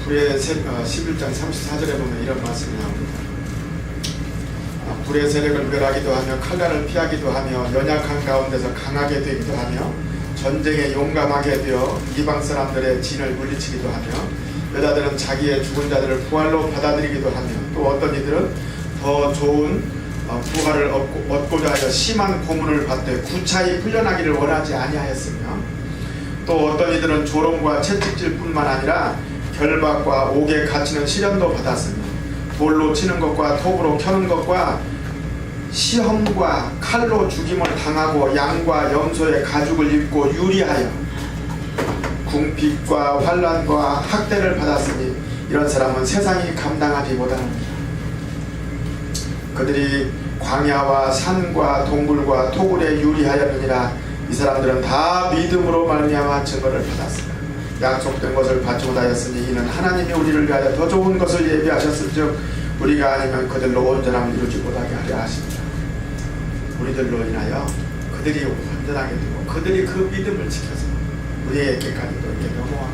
불의 11장 34절에 보면 이런 말씀이 나옵니다. 불의 세력을 멸하기도 하며 칼날을 피하기도 하며 연약한 가운데서 강하게 되기도 하며 전쟁에 용감하게 되어 이방 사람들의 진을 물리치기도 하며 여자들은 자기의 죽은 자들을 부활로 받아들이기도 하며 또 어떤 이들은 더 좋은 부활을 얻고자 하여 심한 고문을 받되 구차히 풀려나기를 원하지 아니하였으며 또 어떤 이들은 조롱과 채찍질 뿐만 아니라 결박과 옥에 갇히는 시련도 받았으며 돌로 치는 것과 톱으로 켜는 것과 시험과 칼로 죽임을 당하고 양과 염소의 가죽을 입고 유리하여 궁핍과 환난과 학대를 받았으니 이런 사람은 세상이 감당하지 못하느니라. 그들이 광야와 산과 동굴과 토굴에 유리하였느니라. 이 사람들은 다 믿음으로 말미암아 증거를 받았으나 약속된 것을 받지 못하였으니 이는 하나님이 우리를 위하여 더 좋은 것을 예비하셨은즉 우리가 아니면 그들로 온전함을 이루지 못하게 하려 하십니다. 우리들로 인하여 그들이 온전하게 되고 그들이 그 믿음을 지켜서 우리에게까지도 이렇게 넘어와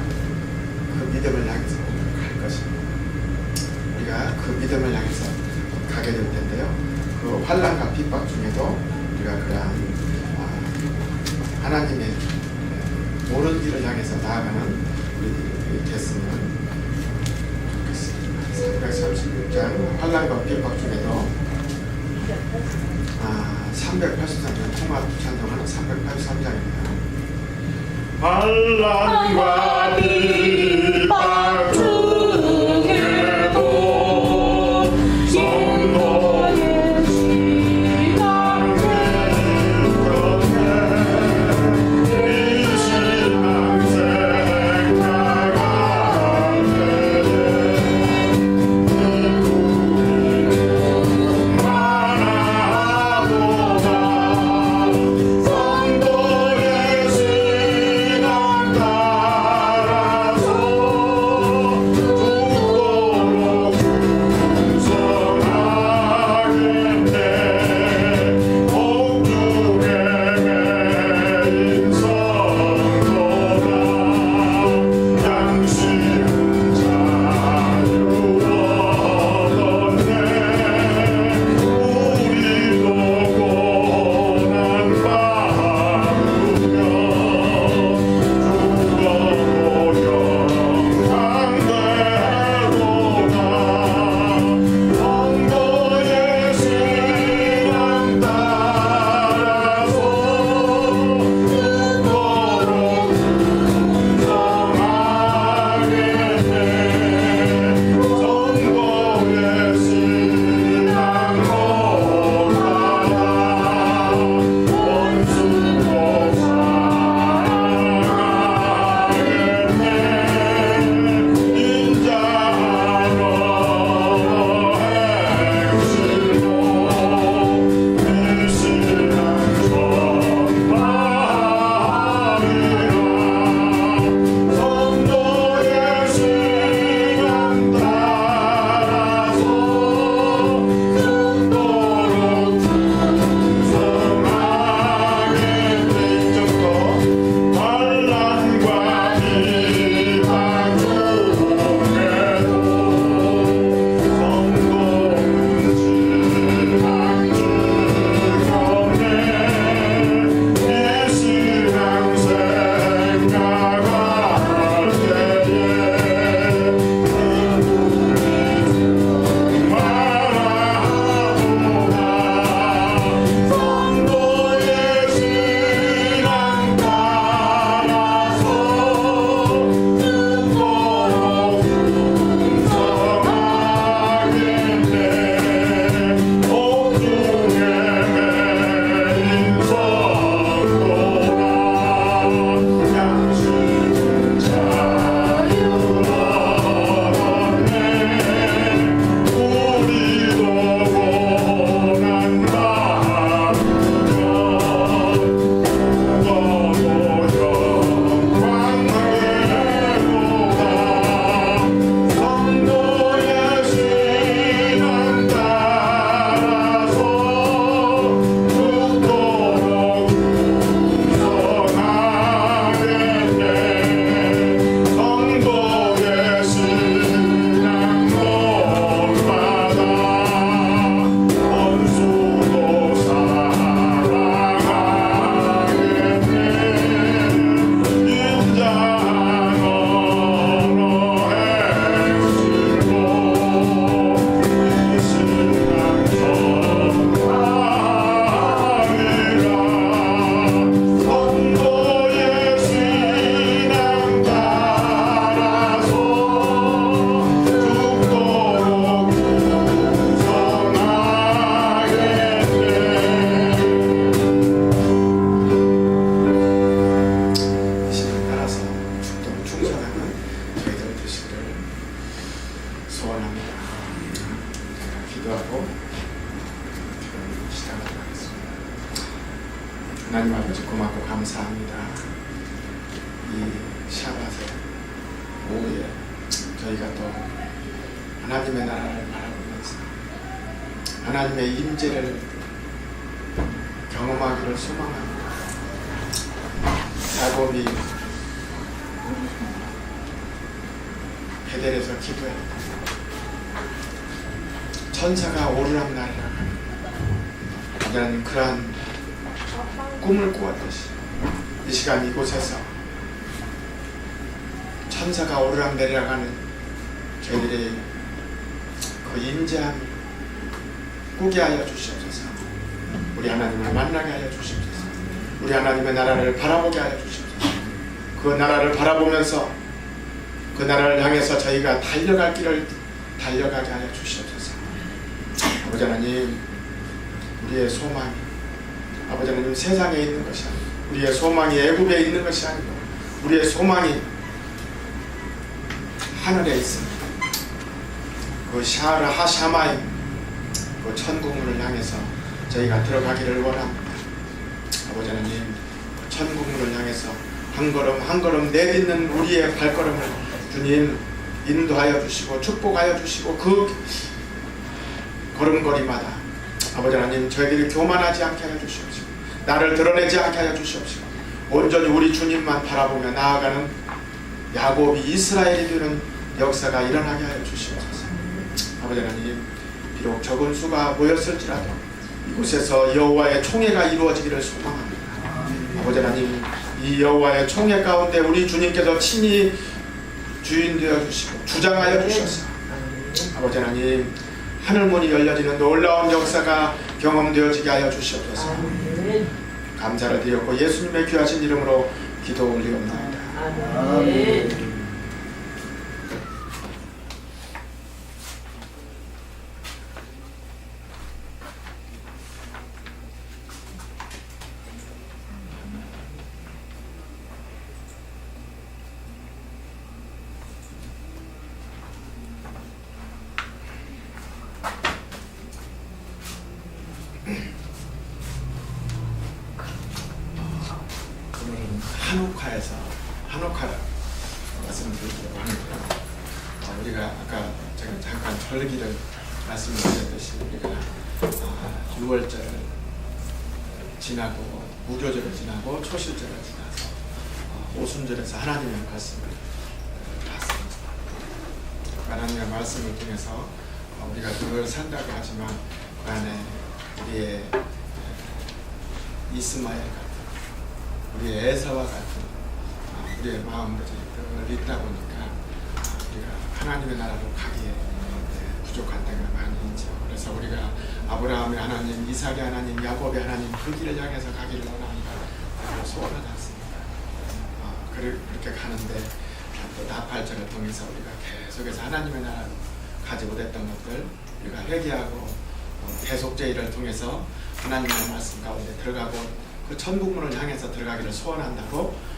그 믿음을 향해서 갈 것입니다. 우리가 그 믿음을 향해서 가게 될 텐데요. 그 환난과 핍박 중에도 우리가 그러한 하나님의 옳은 길을 향해서 나아가는 우리들이 됐으면 좋겠습니다. 336장 환난과 핍박 중에도 383장 통합 찬송하는 383장입니다. 환난과 핍박 중에도 성도의 신앙 이 신앙생 나갈 때는 하나보다 성도의 신앙 충성하는 저희들 되시기를 소원합니다. 기도하고 시작하도록 하겠습니다. 하나님 아버지 고맙고 감사합니다. 이 샤밧의 오후에 저희가 또 하나님의 나라를 바라보면서 하나님의 임재를 경험하기를 소망합니다. 야곱이 베델에서 기도했다. 천사가 오르락날이락 하는 그러한 꿈을 꾸었듯이 이 시간 이곳에서 천사가 오르락내리락하는 저희들의 그 임재함 꾸게 하여 주시옵소서. 우리 하나님을 만나게 하여 주시옵소서. 우리 하나님의 나라를 바라보게 하여 주시옵소서. 그 나라를 바라보면서 그 나라를 향해서 저희가 달려갈 길을 달려가게 하여 주시옵소서. 아버지 하나님, 우리의 소망이 아버지 하나님 세상에 있는 것이 아니고 우리의 소망이 애굽에 있는 것이 아니고 우리의 소망이 하늘에 있습니다. 그 샤르 하샤마임 그 천국문을 향해서 저희가 들어가기를 원합니다. 아버지 하나님, 천국문을 향해서 한 걸음 한 걸음 내딛는 우리의 발걸음을 주님 인도하여 주시고 축복하여 주시고 그 걸음걸이마다 아버지 하나님 저희들이 교만하지 않게 하여 주시옵시고 나를 드러내지 않게 하여 주시옵시고 온전히 우리 주님만 바라보며 나아가는 야곱이 이스라엘이 되는 역사가 일어나게 하여 주시옵소서. 아버지 하나님, 비록 적은 수가 모였을지라도 이곳에서 여호와의 총회가 이루어지기를 소망합니다. 아버지 하나님, 이 여호와의 총회 가운데 우리 주님께서 친히 주인 되어 주시고 주장하여 주셔서 아버지 하나님, 하늘문이 열려지는 놀라운 역사가 경험되어지게 하여 주시옵소서. 감사를 드렸고 예수님의 귀하신 이름으로 기도 올리옵나이다. 아멘. 한옥화를 말씀드리려고 합니다. 우리가 아까 제가 잠깐 절기를 말씀드렸듯이 우리가 6월절을 지나고 무교절을 지나고 초실절을 지나서 오순절에서 하나님의 말씀을 봤습니다. 하나님의 말씀을 통해서 우리가 늘 산다고 하지만 그 안에 우리의 이스마엘 같은 우리의 에사와 같은 우리의 마음들이 늘 있다 보니까 우리가 하나님의 나라로 가기에 부족한 때가 많이 있죠. 그래서 우리가 아브라함의 하나님, 이삭의 하나님, 야곱의 하나님 그 길을 향해서 가기를 원합니다. 소원하지 않습니다. 그렇게 가는데 또 나팔절을 통해서 우리가 계속해서 하나님의 나라로 가지 못했던 것들 우리가 회개하고 대속죄를 통해서 하나님의 말씀 가운데 들어가고 그 천국문을 향해서 들어가기를 소원한다고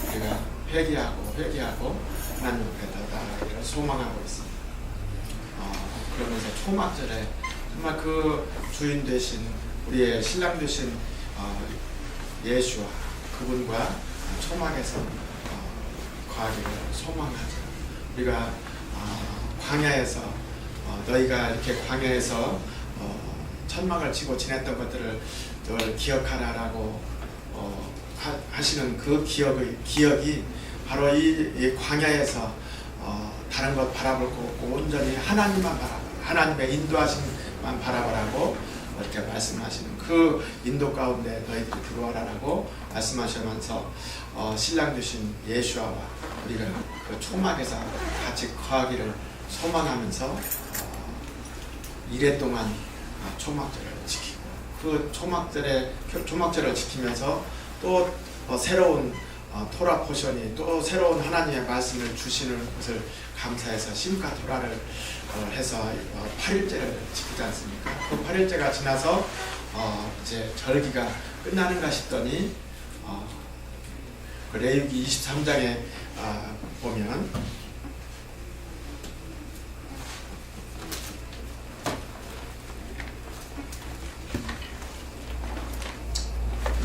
우리가 회개하고 하나님 앞에 나아가기를 소망하고 있습니다. 그러면서 초막절에 정말 그 주인 되신 우리의 신랑 되신 예수와 그분과 초막에서 거하기를 소망하죠. 우리가 광야에서 너희가 이렇게 광야에서 천막을 치고 지냈던 것들을 늘 기억하라라고 하시는 그 기억이 바로 이 광야에서 다른 것 바라볼 거 없고 온전히 하나님만 바라보라, 하나님의 인도하심만 바라보라고 이렇게 말씀하시는 그 인도 가운데 너희들이 들어와라라고 말씀하시면서 신랑 되신 예수와 우리가 그 초막에서 같이 거하기를 소망하면서 이래 동안 초막절을 지키고 그 초막절을 지키면서 또 새로운 토라 포션이 또 새로운 하나님의 말씀을 주시는 것을 감사해서 심카 토라를 해서 8일째를 지키지 않습니까? 그 8일째가 지나서 이제 절기가 끝나는가 싶더니 그 레위기 23장에 보면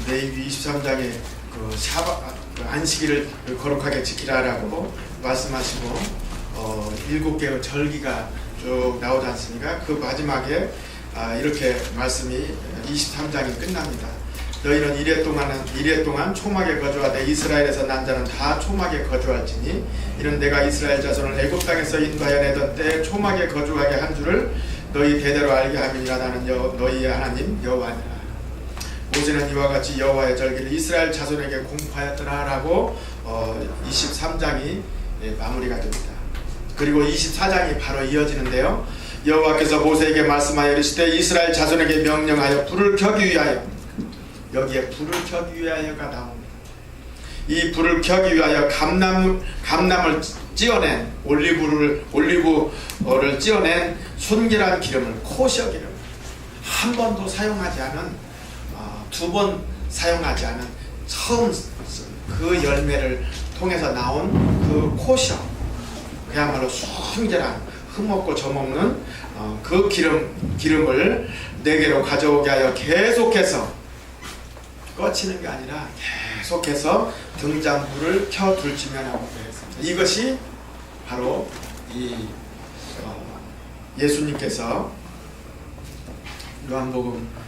레위기 23장에 그 안식일을 거룩하게 지키라라고 말씀하시고 7개의 절기가 쭉 나오지 않습니까? 그 마지막에 이렇게 말씀이 23장이 끝납니다. 너희는 이래 동안 초막에 거주하되 이스라엘에서 난 자는 다 초막에 거주할지니 이는 내가 이스라엘 자손을 애굽 땅에서 인도하여 내던 때에 초막에 거주하게 한 줄을 너희 대대로 알게 함이니라. 나는 너희의 하나님 여호와니라. 모세는 이와 같이 여호와의 절기를 이스라엘 자손에게 공포하였더라라고 23장이 마무리가 됩니다. 그리고 24장이 바로 이어지는데요. 여호와께서 모세에게 말씀하여 이르시되 이스라엘 자손에게 명령하여 불을 켜기 위하여, 여기에 불을 켜기 위하여가 나옵니다. 이 불을 켜기 위하여 감람을 찌어낸 올리브를 찌어낸 순결한 기름을, 코셔 기름, 한 번도 사용하지 않은, 2번 사용하지 않은 처음 그 열매를 통해서 나온 그 코셔, 그야말로 순결한 흠없고 점없는 그 기름을 내게로 가져오게 하여 계속해서, 꺼치는 게 아니라 계속해서 등잔불을 켜둘지면 하고 그랬습니다. 이것이 바로 이 예수님께서 요한복음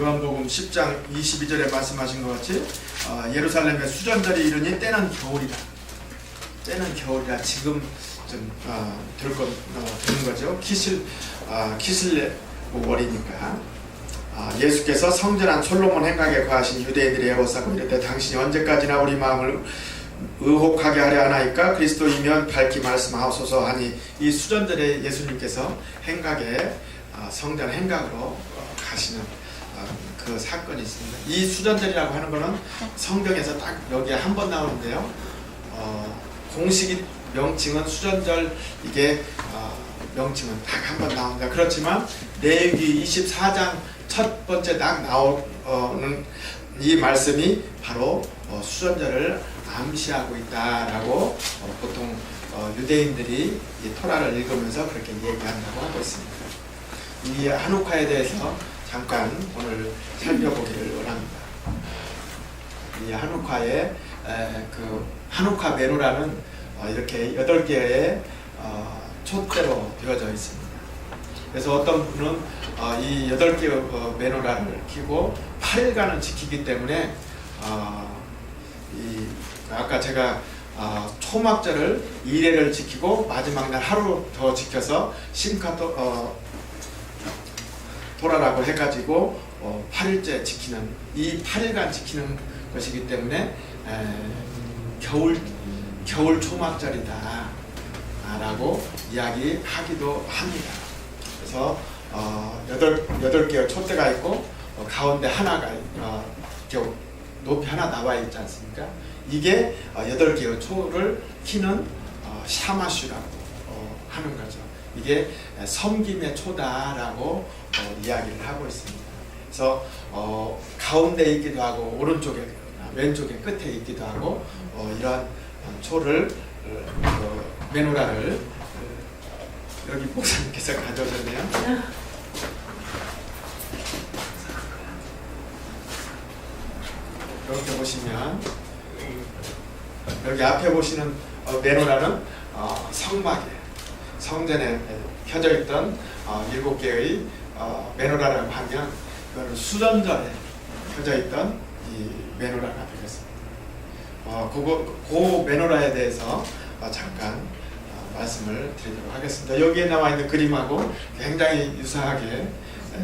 요한복음 10장 22절에 말씀하신 것 같이 예루살렘의 수전절이 이르니 때는 겨울이다. 때는 겨울이라 지금 좀 되는 거죠. 키슬레 월이니까. 예수께서 성전한 솔로몬 행각에 거하신 유대인들이 애워싸고 이르되 당신이 언제까지나 우리 마음을 의혹하게 하려 하나이까? 그리스도이면 밝히 말씀하소서 하니, 이 수전절에 예수님께서 행각에 성전 행각으로 가시는 그 사건이 있습니다. 이 수전절이라고 하는 것은 성경에서 딱 여기에 한 번 나오는데요. 공식 명칭은 수전절, 이게 명칭은 딱 한 번 나옵니다. 그렇지만 레위기 24장 첫 번째 딱 나오는 이 말씀이 바로 수전절을 암시하고 있다라고 보통 유대인들이 이 토라를 읽으면서 그렇게 얘기한다고 하고 있습니다. 이 한우카에 대해서 잠깐 오늘 살펴보기를 원합니다. 이 한우카의 그 한우카 메노라는 이렇게 8개의 촛대로 되어져 있습니다. 그래서 어떤 분은 이 8개의 메노라를 켜고 8일간을 지키기 때문에 아까 제가 초막절을 2일을 지키고 마지막 날 하루 더 지켜서 토라라고 해가지고 8일째 지키는, 이 8일간 지키는 것이기 때문에 겨울 초막절이다 라고 이야기하기도 합니다. 그래서 8개의 촛대가 있고 가운데 하나가 높이 하나 나와 있지 않습니까? 이게 8개의 초를 키는 샤마슈라고 하는 거죠. 이게 섬김의 초다라고 이야기를 하고 있습니다. 그래서 가운데 있기도 하고 오른쪽에, 왼쪽에 끝에 있기도 하고 이러한 초를 메노라를 여기 목사님께서 가져오셨네요. 이렇게 보시면 여기 앞에 보시는 메노라는 성막이에요. 성전에 켜져 있던 7개의 메노라라고 하면 그거는 수전절에 켜져 있던 이 메노라가 되겠습니다. 그 메노라에 대해서 잠깐 말씀을 드리도록 하겠습니다. 여기에 나와 있는 그림하고 굉장히 유사하게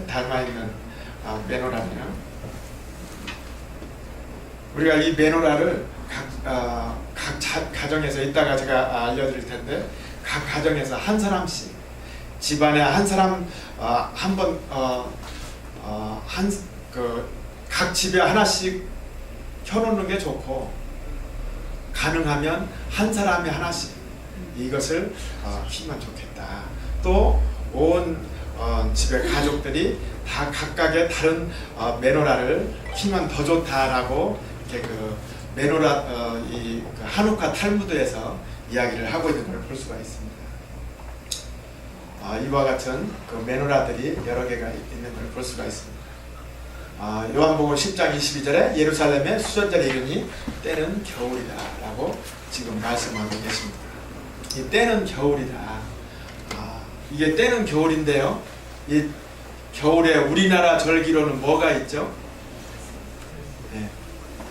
닮아 있는 메노라네요. 우리가 이 메노라를 각 가정에서 이따가 제가 알려드릴 텐데, 각 가정에서 한 사람씩, 집안에 한 사람 각 집에 하나씩 켜놓는 게 좋고, 가능하면 한 사람이 하나씩 이것을 키면 좋겠다. 또 온 집의 가족들이 다 각각의 다른 메노라를 키면 더 좋다라고 이렇게 그 메노라 이 한우카 탈무드에서 이야기를 하고 있는 걸 볼 수가 있습니다. 이와 같은 그 메노라들이 여러 개가 있는 걸 볼 수가 있습니다. 요한복음 10장 22절에 예루살렘의 수전절에 이르니 때는 겨울이다 라고 지금 말씀하고 계십니다. 이 때는 겨울이다. 이게 때는 겨울인데요, 이 겨울에 우리나라 절기로는 뭐가 있죠? 네,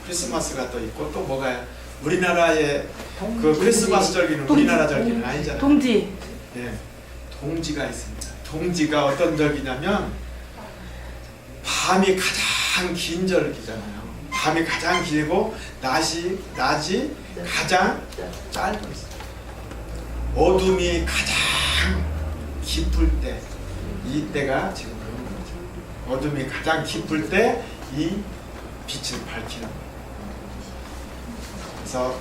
크리스마스가 또 있고 또 뭐가, 우리나라의 그 크리스마스 절기는 우리나라 절기는 아니잖아요. 동지. 네, 동지가 있습니다. 동지가 어떤 절기냐면 밤이 가장 긴 절기잖아요. 밤이 가장 길고 낮이 가장 짧습니다. 어둠이 가장 깊을 때, 이때가 지금 그런 거죠. 어둠이 가장 깊을 때 이 빛을 밝히는 거예요. 그래서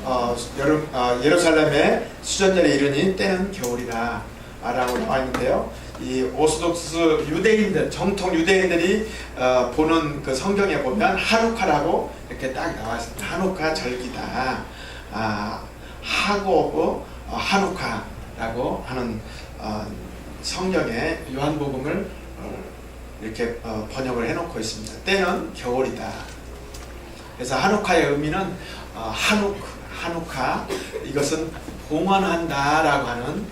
예루살렘의 수전절에 이르니 때는 겨울이다 라고 나와 있는데요, 이 오소독스 유대인들, 정통 유대인들이 보는 그 성경에 보면 하누카라고 이렇게 딱 나와 있습니다. 하누카 절기다. 하고 하누카라고 하는 성경에 요한복음을 이렇게 번역을 해놓고 있습니다. 때는 겨울이다. 그래서 하누카의 의미는 하누카, 이것은 봉헌한다라고 하는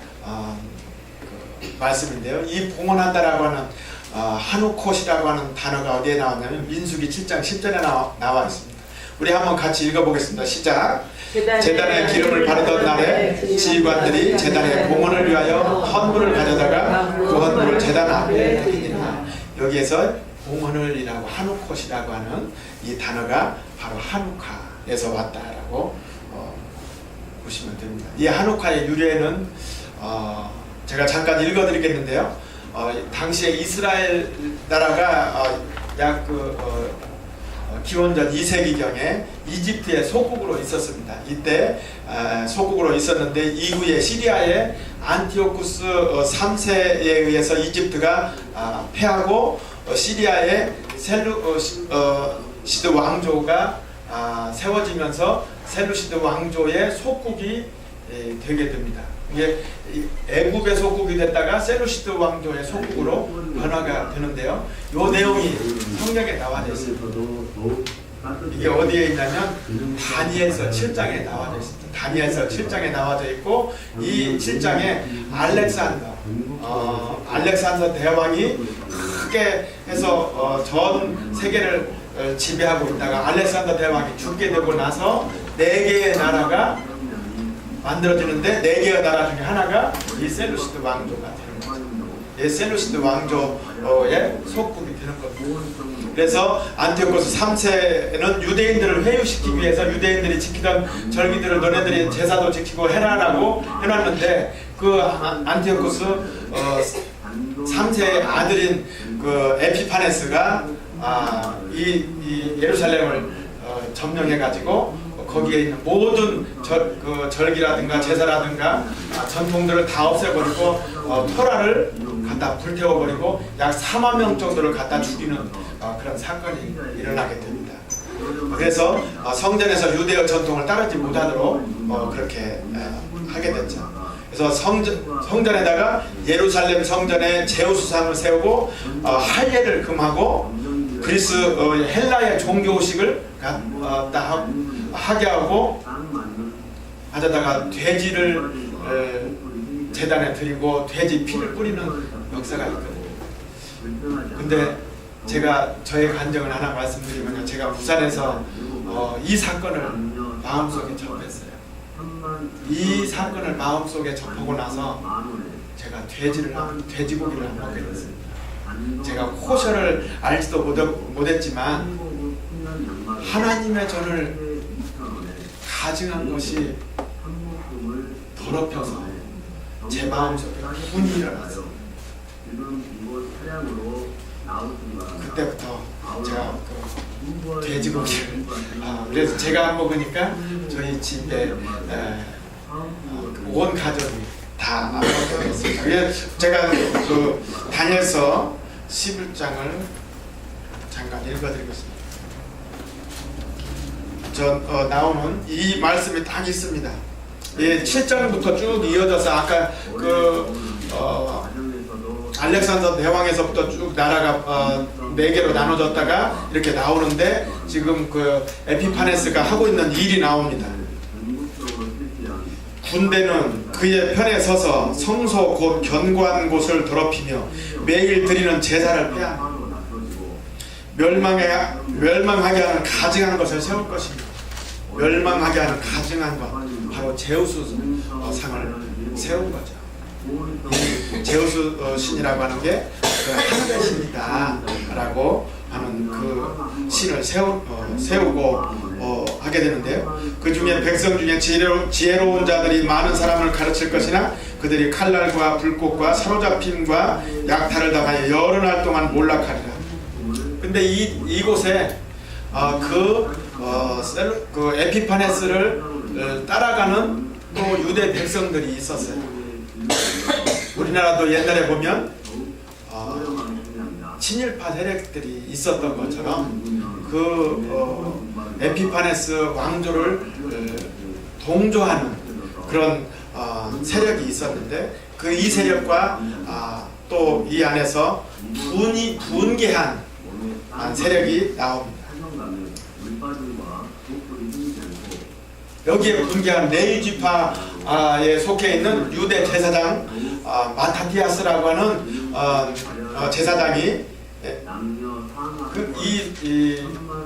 말씀인데요. 이 봉헌한다라고 하는 하누콧이라고 하는 단어가 어디에 나왔냐면 민수기 7장 10절에 나와 있습니다. 우리 한번 같이 읽어보겠습니다. 시작. 제단에 기름을 바르던 날에 지휘관들이 제단의 봉헌을 위하여 헌물을 가져다가 그 헌물을 제단 앞에 드리니라. 여기에서 봉헌을이라고 하누콧이라고 하는 이 단어가 바로 하누카에서 왔다라고 보시면 됩니다. 이 하누카의 유래는 제가 잠깐 읽어드리겠는데요. 당시에 이스라엘 나라가 약 기원전 2세기경에 이집트의 소국으로 있었습니다. 이때 소국으로 있었는데 이후에 시리아의 안티오쿠스 3세에 의해서 이집트가 패하고 시리아의 셀루시드 왕조가 세워지면서 셀루시드 왕조의 속국이 되게 됩니다. 이게 애굽의 속국이 됐다가 셀루시드 왕조의 속국으로 변화가 되는데요. 이 내용이 성경에 나와 있습니다. 이게 어디에 있냐면 다니엘서 7장에 나와져 있습니다. 다니엘서 7장에 나와져 있고, 이 7장에 알렉산더 대왕이 크게 해서 전 세계를 지배하고 있다가 알렉산더 대왕이 죽게 되고 나서 4개의 나라가 만들어지는데 4개의 나라 중에 하나가 이 셀루시드 왕조가 되는 거죠. 이 셀루시드 왕조의 속국이 되는 겁니다. 그래서 안티오코스 3세는 유대인들을 회유시키기 위해서 유대인들이 지키던 절기들을 너네들이 제사도 지키고 해라라고 해놨는데, 그 안티오코스 3세의 아들인 그 에피파네스가 이 예루살렘을 점령해가지고 거기에 있는 모든 절기라든가 제사라든가 전통들을 다 없애버리고 토라를 갖다 불태워버리고 약 4만 명 정도를 갖다 죽이는 그런 사건이 일어나게 됩니다. 그래서 성전에서 유대어 전통을 따르지 못하도록 그렇게 하게 됐죠. 그래서 성전에다가 예루살렘 성전에 제우스상을 세우고 할례를 금하고 그리스 헬라의 종교의식을 하게 하고, 가져다가 돼지를 제단에 드리고 돼지 피를 뿌리는 역사가 있거든요. 근데 제가 저의 간증을 하나 말씀드리면, 제가 부산에서 이 사건을 마음속에 접했어요. 이 사건을 마음속에 접하고 나서 제가 돼지고기를 안 먹게 됐습니다. 제가 코셔를 알지도 못했지만 하나님의 전을 가증한 것이 더럽혀서 제 마음속에 분이 일어났어요. 그때부터 제가 그 돼지고기를 그래서 제가 안 먹으니까 저희 집에 온 가족이 다 안 먹게 됐습니다. 그래서 제가 그 다니엘서 11장을 잠깐 읽어드리겠습니다. 나오는 이 말씀이 딱 있습니다. 예, 7장부터 쭉 이어져서 아까 알렉산더 대왕에서부터 쭉 나라가 4개로 나눠졌다가 이렇게 나오는데 지금 그 에피파네스가 하고 있는 일이 나옵니다. 군대는 그의 편에 서서 성소 곧 견고한 곳을 더럽히며 매일 드리는 제사를 빼앗고 멸망하게 하는 가증한 것을 세울 것입니다. 멸망하게 하는 가증한 것, 바로 제우스 상을 세운 거죠. 제우스 신이라고 하는 게 하늘의 신이다 라고 하는 그 신을 세우고 하게 되는데요. 그 중에 백성 중에 지혜로운 자들이 많은 사람을 가르칠 것이나 그들이 칼날과 불꽃과 사로잡힘과 약탈을 당하여 여러 날 동안 몰락하리라. 근데 이곳에 그 에피파네스를 따라가는 또 유대 백성들이 있었어요. 우리나라도 옛날에 보면 친일파 세력들이 있었던 것처럼 그 에피파네스 왕조를 동조하는 그런 세력이 있었는데 그 이 세력과 또 이 안에서 분개한 세력이 나옵니다. 여기에 분개한 레위지파에 속해 있는 유대 제사장 마타티아스라고 하는 제사장이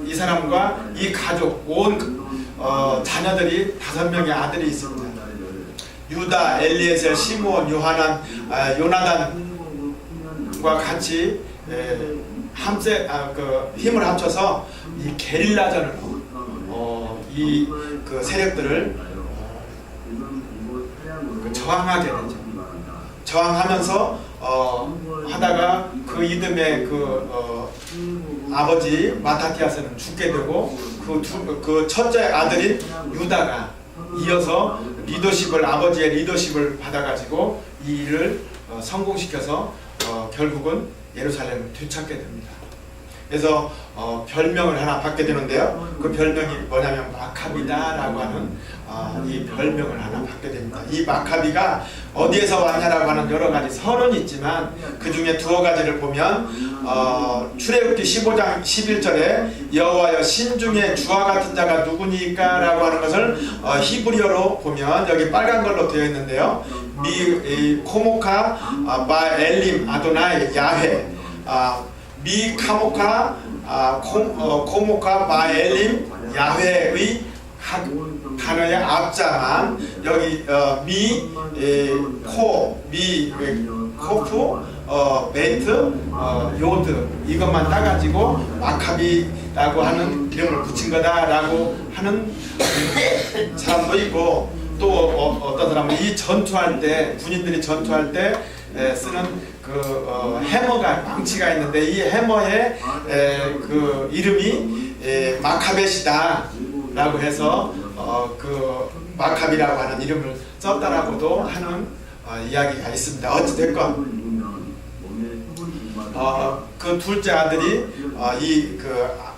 이 사람과 이 가족 온 자녀들이 5명의 아들이 있습니다. 유다, 엘리에셀, 시므온, 요나단, 요나단과 같이 힘을 합쳐서 이 게릴라전으로 그 세력들을 저항하게 되죠. 저항하면서 하다가 그 이듬해 아버지 마타티아스는 죽게 되고 그 첫째 아들인 유다가 이어서 아버지의 리더십을 받아가지고 이 일을 성공시켜서 결국은 예루살렘을 되찾게 됩니다. 그래서 별명을 하나 받게 되는데요. 그 별명이 뭐냐면 마카비다라고 하는 이 별명을 하나 받게 됩니다. 이 마카비가 어디에서 왔냐라고 하는 여러 가지 설은 있지만 그 중에 두어 가지를 보면 출애굽기 15장 11절에 여호와여 신중에 주와 같은 자가 누구니까 라고 하는 것을 히브리어로 보면 여기 빨간 걸로 되어 있는데요. 코모카 바 엘림 아도나이 야훼 미 카모카 코모카 마엘림 야훼의 단어의 앞자만 여기 코프 베이트 요드 이것만 따가지고 마카비라고 하는 이름을 붙인 거다라고 하는 사람도 있고 또 어떤 사람은 이 전투할 때 군인들이 전투할 때 쓰는 해머가 망치가 있는데 이 해머의 그 이름이 마카벳이다 라고 해서 그 마카비라고 하는 이름을 썼다라고도 하는 이야기가 있습니다. 어찌됐건 그 둘째 아들이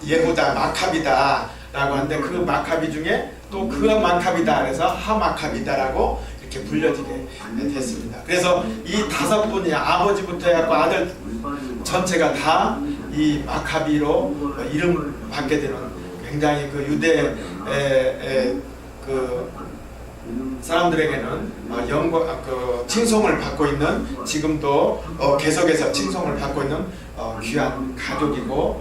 예후다 마카비다 라고 하는데 그 마카비 중에 또 그 마카비다 그래서 하마카비다라고 이렇게 불려지게 됐습니다. 그래서 이 5분이 아버지부터 해갖고 아들 전체가 다 이 마카비로 이름 받게 되는 굉장히 그 유대 그 사람들에게는 칭송을 받고 있는 지금도 계속해서 칭송을 받고 있는 귀한 가족이고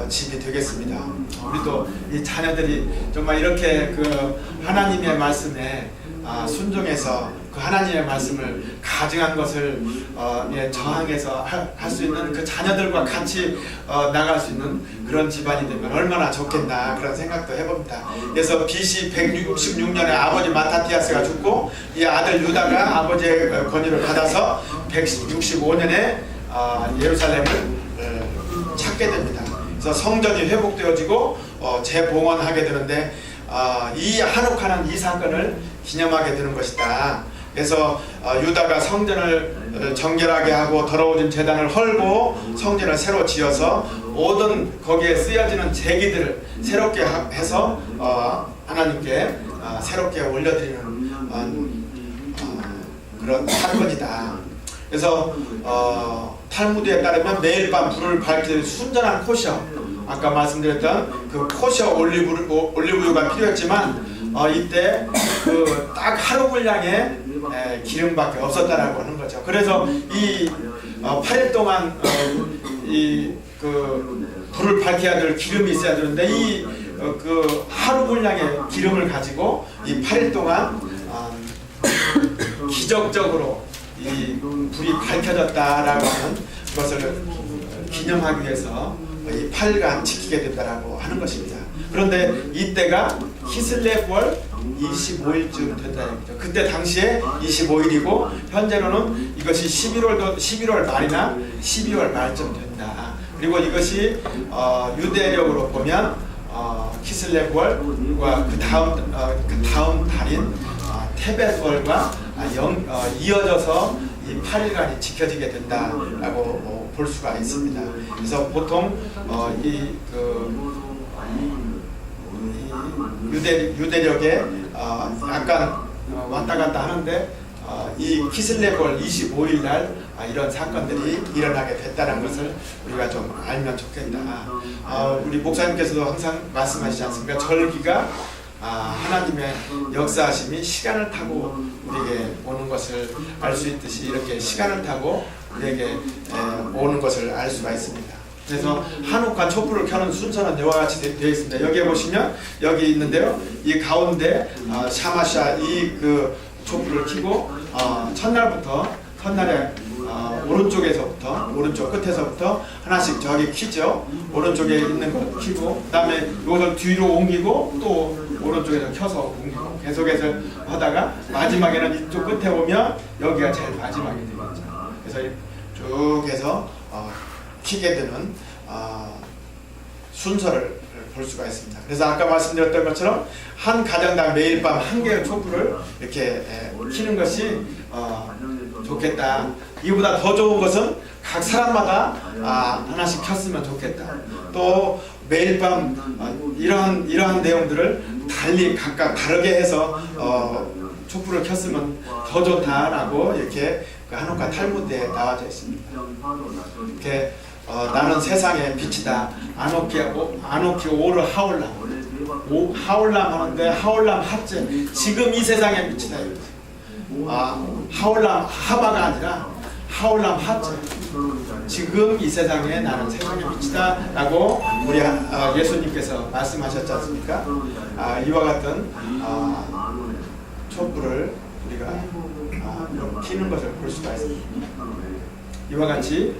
집이 되겠습니다. 우리도 이 자녀들이 정말 이렇게 그 하나님의 말씀에 순종해서 그 하나님의 말씀을 가증한 것을 저항해서 할 수 있는 그 자녀들과 같이 나갈 수 있는 그런 집안이 되면 얼마나 좋겠나 그런 생각도 해봅니다. 그래서 BC 166년에 아버지 마타티아스가 죽고 이 아들 유다가 아버지의 권위를 받아서 165년에 예루살렘을 찾게 됩니다. 그래서 성전이 회복되어지고 재봉헌하게 되는데 이 한옥하는 이 사건을 기념하게 되는 것이다. 그래서 유다가 성전을 정결하게 하고 더러워진 제단을 헐고 성전을 새로 지어서 모든 거기에 쓰여지는 제기들을 새롭게 해서 하나님께 새롭게 올려드리는 그런 사건이다. 그래서 탈무드에 따르면 매일 밤 불을 밝힐 순전한 코셔, 아까 말씀드렸던 그 코셔 올리브유가 필요했지만 이때 그 딱 하루 분량의 기름밖에 없었다라고 하는 거죠. 그래서 이 8일 동안 이 그 불을 밝혀야 될 기름이 있어야 되는데 이 그 하루 분량의 기름을 가지고 이 8일 동안 기적적으로 이 불이 밝혀졌다라고 하는 것을 기념하기 위해서 이 8일간 지키게 된다라고 하는 것입니다. 그런데 이때가 키슬레브월 25일쯤 된다 얘기죠. 그때 당시에 25일이고 현재로는 이것이 11월 말이나 12월 말쯤 된다. 그리고 이것이 유대력으로 보면 키슬레브월과 그 다음 달인 테벳월과 이어져서 이 8일간이 지켜지게 된다라고 볼 수가 있습니다. 그래서 보통 유대력에 약간 왔다 갔다 하는데 이 키슬레브월 25일 날 이런 사건들이 일어나게 됐다는 것을 우리가 좀 알면 좋겠다. 우리 목사님께서도 항상 말씀하시지 않습니까? 절기가 하나님의 역사하심이 시간을 타고 우리에게 오는 것을 알 수 있듯이 이렇게 시간을 타고 우리에게 오는 것을 알 수가 있습니다. 그래서 한옥과 촛불을 켜는 순서는 이와 같이 되어 있습니다. 여기에 보시면 여기 있는데요. 이 가운데 샤마샤 이 그 촛불을 켜고 첫날에 오른쪽 끝에서부터 하나씩 저기 켜죠. 오른쪽에 있는 거 켜고 그다음에 이것을 뒤로 옮기고 또 오른쪽에서 켜서 옮기고 계속해서 하다가 마지막에는 이쪽 끝에 오면 여기가 제일 마지막이 되겠죠. 그래서 쭉 해서 켜게 되는 순서를 볼 수가 있습니다. 그래서 아까 말씀드렸던 것처럼 한 가정당 매일 밤 한 개의 촛불을 이렇게 켜는 것이 좋겠다. 이보다 더 좋은 것은 각 사람마다 하나씩 켰으면 좋겠다. 또 매일 밤 이러한 내용들을 달리 각각 다르게 해서 촛불을 켰으면 더 좋다라고 이렇게 그 한옥과 탈무드에 나와져 있습니다. 이렇게 나는 세상의 빛이다. 아노키 오르 하올람 하는데 하올람 하체 지금 이 세상의 빛이다. 하올람 하바가 아니라 하올람 하체 지금 이 세상에 나는 세상의 빛이다 라고 우리 예수님께서 말씀하셨지 않습니까? 이와 같은 촛불을 우리가 켜는 것을 볼 수가 있습니다. 이와 같이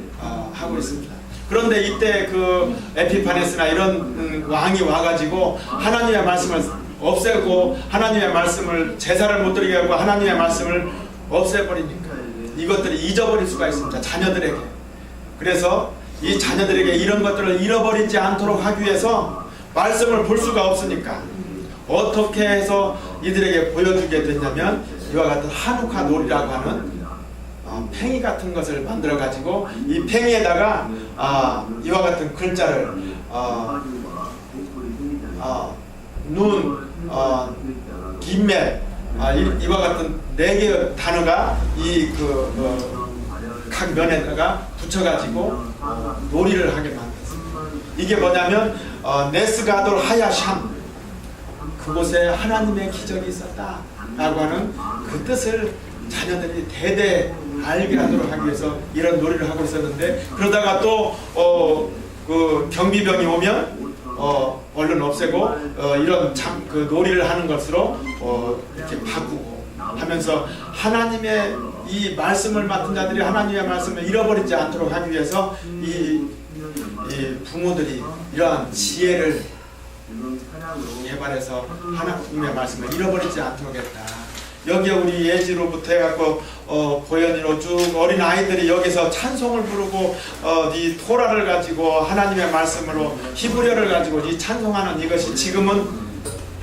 하고 있습니다. 그런데 이때 그 에피파네스나 이런 왕이 와가지고 하나님의 말씀을 없애고 하나님의 말씀을 제사를 못 드리게 하고 하나님의 말씀을 없애버리니까 이것들을 잊어버릴 수가 있습니다. 자녀들에게. 그래서 이 자녀들에게 이런 것들을 잃어버리지 않도록 하기 위해서 말씀을 볼 수가 없으니까 어떻게 해서 이들에게 보여주게 됐냐면 이와 같은 한우카 놀이라고 하는 팽이 같은 것을 만들어 가지고 이 팽이에다가 이와 같은 글자를 눈, 김멜 이와 같은 4개의 단어가 이 각 면에다가 붙여가지고 놀이를 하게 만들었습니다. 이게 뭐냐면 네스가돌 하야샴 그곳에 하나님의 기적이 있었다 라고 하는 그 뜻을 자녀들이 대대 알게 하도록 하기 위해서 이런 놀이를 하고 있었는데 그러다가 또 그 경비병이 오면 얼른 없애고 이런 그 놀이를 하는 것으로 이렇게 바꾸고 하면서 하나님의 이 말씀을 맡은 자들이 하나님의 말씀을 잃어버리지 않도록 하기 위해서 이 부모들이 이러한 지혜를 개발해서 하나님의 말씀을 잃어버리지 않도록 했다. 여기에 우리 예지로부터 해갖고 보현이로 쭉 어린 아이들이 여기서 찬송을 부르고 이 토라를 가지고 하나님의 말씀으로 히브리어를 가지고 이 찬송하는 이것이 지금은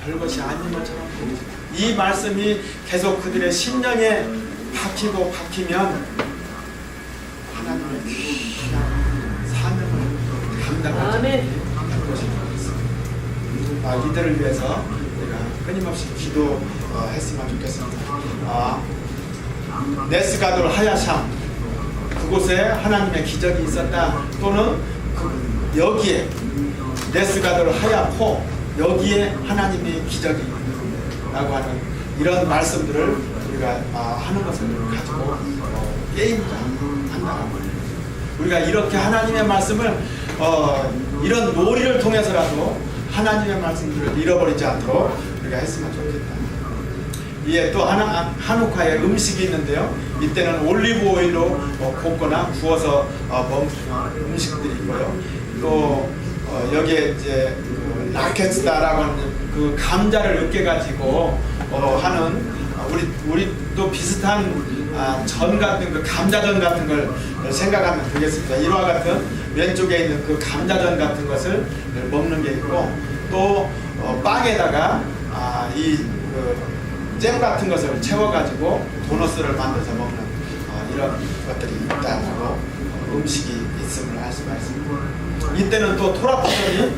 별것이 아닌 것처럼 보이죠. 이 말씀이 계속 그들의 심령에 박히고 박히면 하나님의 귀한 사명을 감당하지 것이 되겠습니다. 이들을 위해서 우리가 끊임없이 기도했으면 좋겠습니다. 네스가돌 하야샴 그곳에 하나님의 기적이 있었다, 또는 여기에 네스가돌 하야포 여기에 하나님의 기적이 라고 하는 이런 말씀들을 우리가 하는 것을 가지고 게임자 한다고 우리가 이렇게 하나님의 말씀을 이런 놀이를 통해서라도 하나님의 말씀들을 잃어버리지 않도록 우리가 했으면 좋겠다. 이에 또 한옥화에 음식이 있는데요, 이때는 올리브 오일로 볶거나 구워서 먹는 음식들이 있고요. 또 여기에 이제 라케츠다라고 하는 그 감자를 으깨가지고 하는 우리도 비슷한 전 같은 그 감자전 같은 걸 생각하면 되겠습니다. 이와 같은 왼쪽에 있는 그 감자전 같은 것을 먹는 게 있고, 또 빵에다가 잼 같은 것을 채워가지고 도너스를 만들어서 먹는 이런 것들이 있다고 음식이 있음을 알 수가 있습니다. 이때는 또 토라 포션이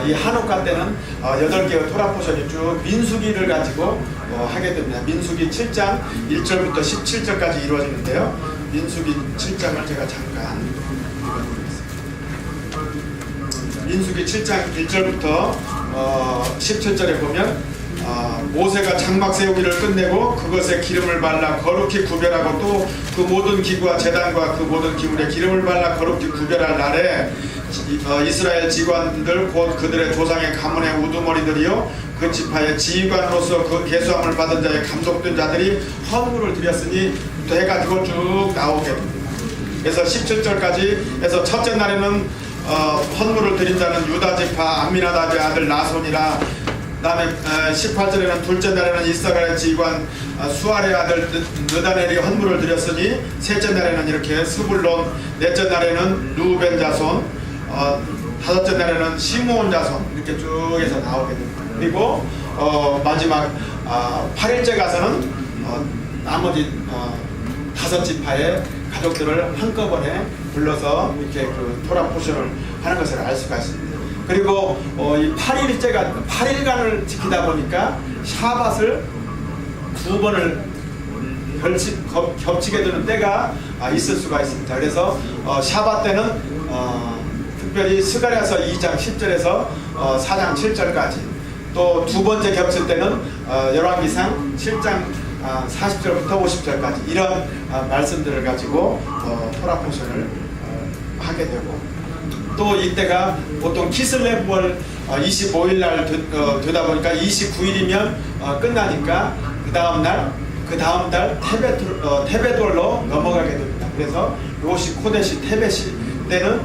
이 한옥가 때는 8개의 토라 포션이 쭉 민수기를 가지고 하게 됩니다. 민수기 7장 1절부터 17절까지 이루어지는데요, 민수기 7장을 제가 잠깐 읽어드리겠습니다. 민수기 7장 1절부터 17절에 보면 모세가 장막 세우기를 끝내고 그것에 기름을 발라 거룩히 구별하고 또 그 모든 기구와 제단과 그 모든 기물에 기름을 발라 거룩히 구별할 날에 이스라엘 지관들 곧 그들의 조상의 가문의 우두머리들이요 그 지파의 지휘관으로서 그 계수함을 받은 자의 감독된 자들이 헌물을 드렸으니 또 해가지고 쭉 나오게 됩니다. 그래서 17절까지 해서 첫째 날에는 헌물을 드린 자는 유다 지파 암미나답의 아들 나손이라. 그 다음에 18절에는 둘째 날에는 이사가의 지휘관 수아의 아들 느다넬이 헌물을 드렸으니, 셋째 날에는 이렇게 스불론, 넷째 날에는 루벤 자손, 다섯째 날에는 시므온 자손, 이렇게 쭉 해서 나오게 됩니다. 그리고 마지막 8일째 가서는 나머지 5지파의 가족들을 한꺼번에 불러서 이렇게 그 토라 포션을 하는 것을 알 수가 있습니다. 그리고 이 8일간을 지키다 보니까 샤밧을 2번을 겹치게 되는 때가 있을 수가 있습니다. 그래서 샤밧 때는 특별히 스가랴서 2장 10절에서 4장 7절까지, 또 두 번째 겹칠 때는 열왕기상 7장 40절부터 50절까지 이런 말씀들을 가지고 토라 포션을 하게 되고, 또 이때가 보통 키슬레브월 25일 날 되다 보니까 29일이면 끝나니까 그 다음 달 테베돌로 넘어가게 됩니다. 그래서 로시 코데시 테베시 때는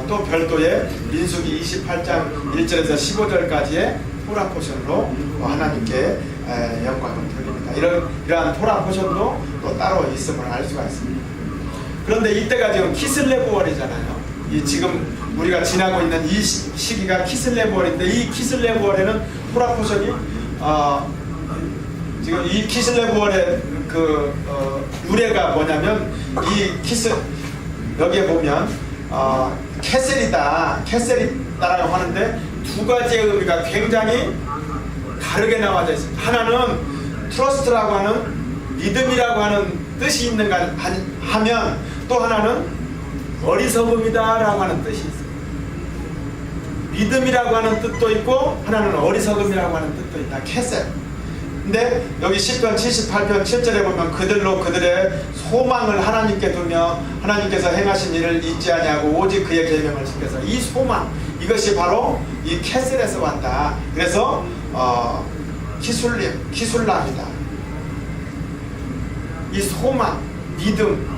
또 별도의 민수기 28장 1절에서 15절까지의 토라 포션으로 하나님께 영광을 돌립니다. 이러한 토라 포션도 또 따로 있음을 알 수가 있습니다. 그런데 이때가 지금 키슬레브월이잖아요. 지금 우리가 지나고 있는 이 시기가 키슬레브월인데, 이 키슬레브월에는 토라 포션이 지금 이 키슬레브월의 그 유래가 뭐냐면, 여기에 보면 캐셀이다라고 하는데 두 가지의 의미가 굉장히 다르게 나와져 있습니다. 하나는 트러스트라고 하는 믿음이라고 하는 뜻이 있는가 하면, 또 하나는 어리석음이다라고 하는 뜻이 있어요. 믿음이라고 하는 뜻도 있고 하나는 어리석음이라고 하는 뜻도 있다. 캐셀. 근데 여기 10편 78편 7절에 보면 그들로 그들의 소망을 하나님께 두며 하나님께서 행하신 일을 잊지 아니하고 오직 그의 계명을 지켜서, 이 소망, 이것이 바로 이 캐셀에서 왔다. 그래서 키술람이다. 이 소망, 믿음,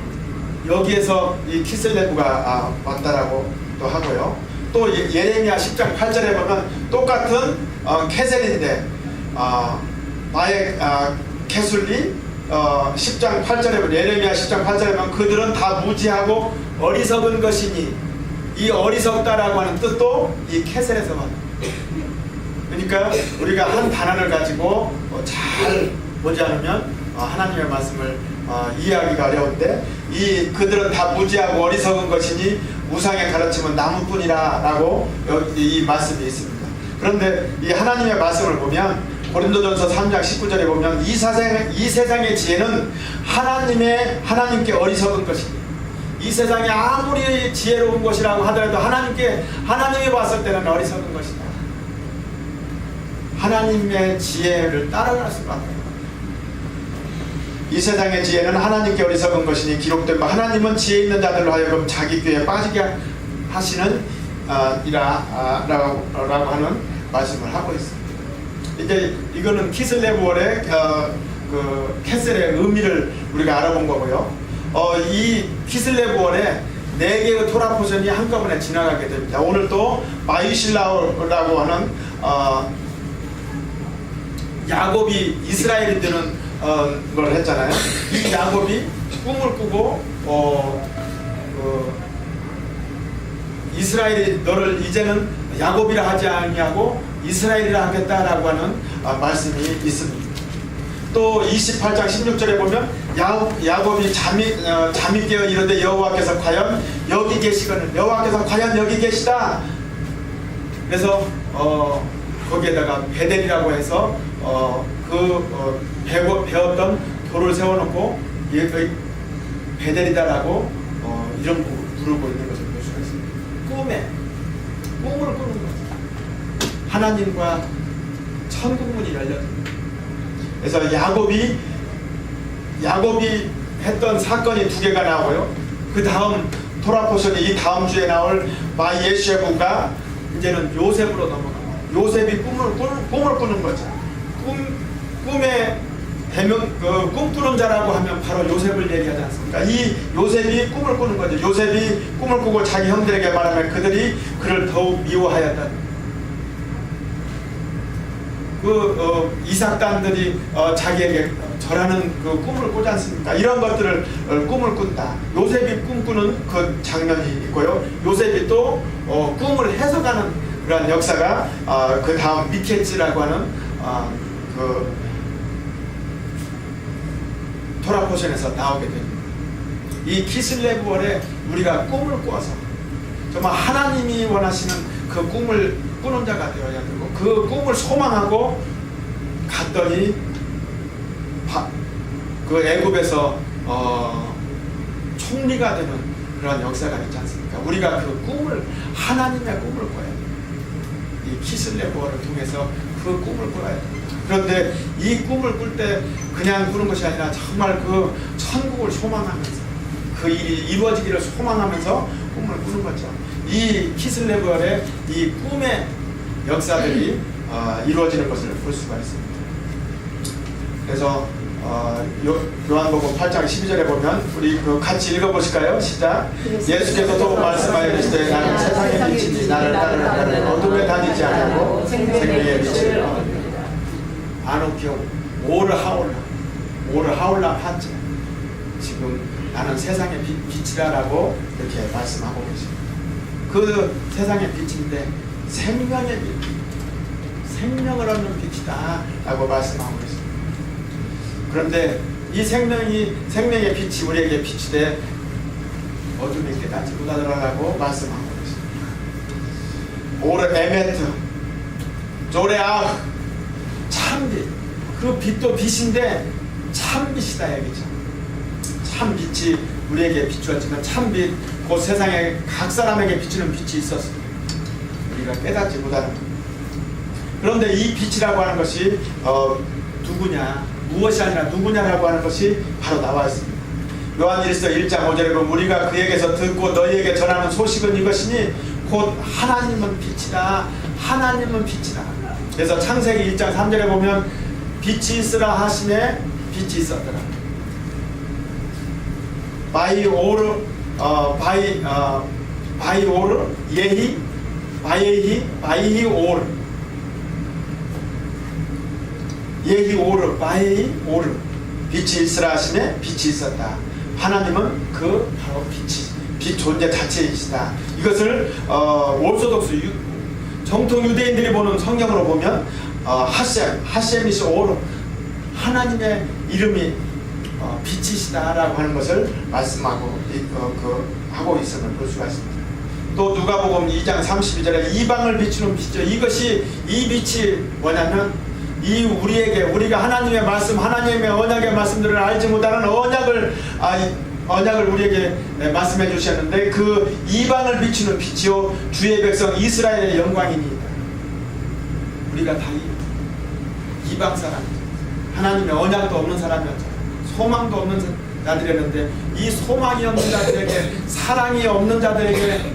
여기에서 이 키슬레브가 왔다라고 또 하고요. 또 예레미야 10장 8절에 보면 똑같은 캐셀인데 캐술리 10장 8절에 보면, 예레미야 10장 8절에 보면 그들은 다 무지하고 어리석은 것이니, 이 어리석다라고 하는 뜻도 이 캐셀에서 왔다. 그러니까 우리가 한 단어를 가지고 잘 보지 않으면 하나님의 말씀을 이해하기가 어려운데, 이 그들은 다 무지하고 어리석은 것이니 우상의 가르침은 나무뿐이라 라고 이 말씀이 있습니다. 그런데 이 하나님의 말씀을 보면 고린도전서 3장 19절에 보면 이 세상의 지혜는 하나님께 어리석은 것이니, 이 세상이 아무리 지혜로운 것이라고 하더라도 하나님이 봤을 때는 어리석은 것이다. 하나님의 지혜를 따라갈 수가 없다. 이 세상의 지혜는 하나님께 어리석은 것이니 기록된 바 하나님은 지혜 있는 자들로 하여금 자기 꾀에 빠지게 하시는 라고 하는 말씀을 하고 있습니다. 이제 이거는 키슬레브월의 그 캐셀의 의미를 우리가 알아본 거고요. 이 키슬레브월에 4개의 토라 포션이 한꺼번에 지나가게 됩니다. 오늘 또 마유실라라고 하는 야곱이 이스라엘이 되는 걸 했잖아요. 이 야곱이 꿈을 꾸고 이스라엘이 너를 이제는 야곱이라 하지 아니하고 이스라엘이라 하겠다라고 하는 말씀이 있습니다. 또 28장 16절에 보면 야곱이 잠이 깨어 이르되 여호와께서 과연 여기 계시거늘, 여호와께서 과연 여기 계시다. 그래서 거기에다가 베델이라고 해서 배웠던 돌을 세워놓고 베델이다라고 이름 부르고 있는 것을 볼 수가 있습니다. 꿈을 꾸는 것. 하나님과 천국문이 열렸습니다. 그래서 야곱이 했던 사건이 2개가 나오고요. 그 다음 토라 포션이 이 다음 주에 나올 마예쉐부가 이제는 요셉으로 넘어갑니다. 요셉이 꿈을 꾸는 거죠. 꿈의 대명, 꿈꾸는 자라고 하면 바로 요셉을 얘기하지 않습니까? 이 요셉이 꿈을 꾸는 거죠. 요셉이 꿈을 꾸고 자기 형들에게 말하면 그들이 그를 더욱 미워하였다. 이삭단들이 자기에게 절하는 그 꿈을 꾸지 않습니까? 이런 것들을 꿈을 꾼다. 요셉이 꿈꾸는 그 장면이 있고요. 요셉이 또 꿈을 해석하는 그런 역사가 그 다음 미케츠라고 하는 그 토라 포션에서 나오게 됩니다. 이 키슬레브월에 우리가 꿈을 꾸어서 정말 하나님이 원하시는 그 꿈을 꾸는 자가 되어야 되고, 그 꿈을 소망하고 갔더니 그 애굽에서 총리가 되는 그런 역사가 있지 않습니까? 우리가 그 꿈을, 하나님의 꿈을 꿔야 돼요. 이 키슬레브월을 통해서 그 꿈을 꿔야 됩니다. 그런데 이 꿈을 꿀 때 그냥 꾸는 것이 아니라 정말 그 천국을 소망하면서 그 일이 이루어지기를 소망하면서 꿈을 꾸는 거죠. 이 키슬레브월의 이 꿈의 역사들이 이루어지는 것을 볼 수가 있습니다. 그래서 요한복음 8장 12절에 보면 우리 같이 읽어보실까요? 시작. 예수께서 또 말씀하여 이르시되 나는 세상의 빛이니 나를 따르는 어둠에 다니지 않고 생명의 빛을 얻으리라. 아노키오 오르 하울라 하지. 지금 나는 세상의 빛이다라고 이렇게 말씀하고 계십니다. 그 세상의 빛인데 생명의 빛, 생명을 얻는 빛이다 라고 말씀하고 계십니다. 그런데 이 생명의 빛이 우리에게 빛이 돼 어둠에 깨닫지 못하더라라고 말씀하고 계십니다. 오르 에메트 조레아 참빛, 그 빛도 빛인데 참빛이다 얘기죠. 참빛이 우리에게 비추어지는 참빛, 그 세상에 각 사람에게 비추는 빛이 있었습니다. 우리가 깨닫지 못하는 것. 그런데 이 빛이라고 하는 것이 누구냐, 무엇이 아니라 누구냐라고 하는 것이 바로 나와 있습니다. 요한일서 1장 5절에 보면 우리가 그에게서 듣고 너희에게 전하는 소식은 이것이니 곧 하나님은 빛이다. 하나님은 빛이다. 그래서 창세기 1장 3절에 보면 빛이 있으라 하심에 빛이 있었더라. 바이 오르 예히 바이히 오르. 예히 오르 바에이 오르 빛이 있으라 하심에 빛이 있었다. 하나님은 그 바로 빛 존재 자체이시다. 이것을 오르소독스 정통 유대인들이 보는 성경으로 보면 하셈이시 오르 하나님의 이름이 빛이시다라고 하는 것을 말씀하고 하고 있음을 볼 수가 있습니다. 또 누가복음 2장 32절에 이방을 비추는 빛이죠. 이것이 이 빛이 뭐냐면 우리가 하나님의 말씀, 하나님의 언약의 말씀들을 알지 못하는 언약을 우리에게 말씀해 주셨는데 그 이방을 비추는 빛이요 주의 백성 이스라엘의 영광이니이다. 우리가 다 이방 사람이죠. 하나님의 언약도 없는 사람이었죠. 소망도 없는 자들이었는데 이 소망이 없는 자들에게, 사랑이 없는 자들에게,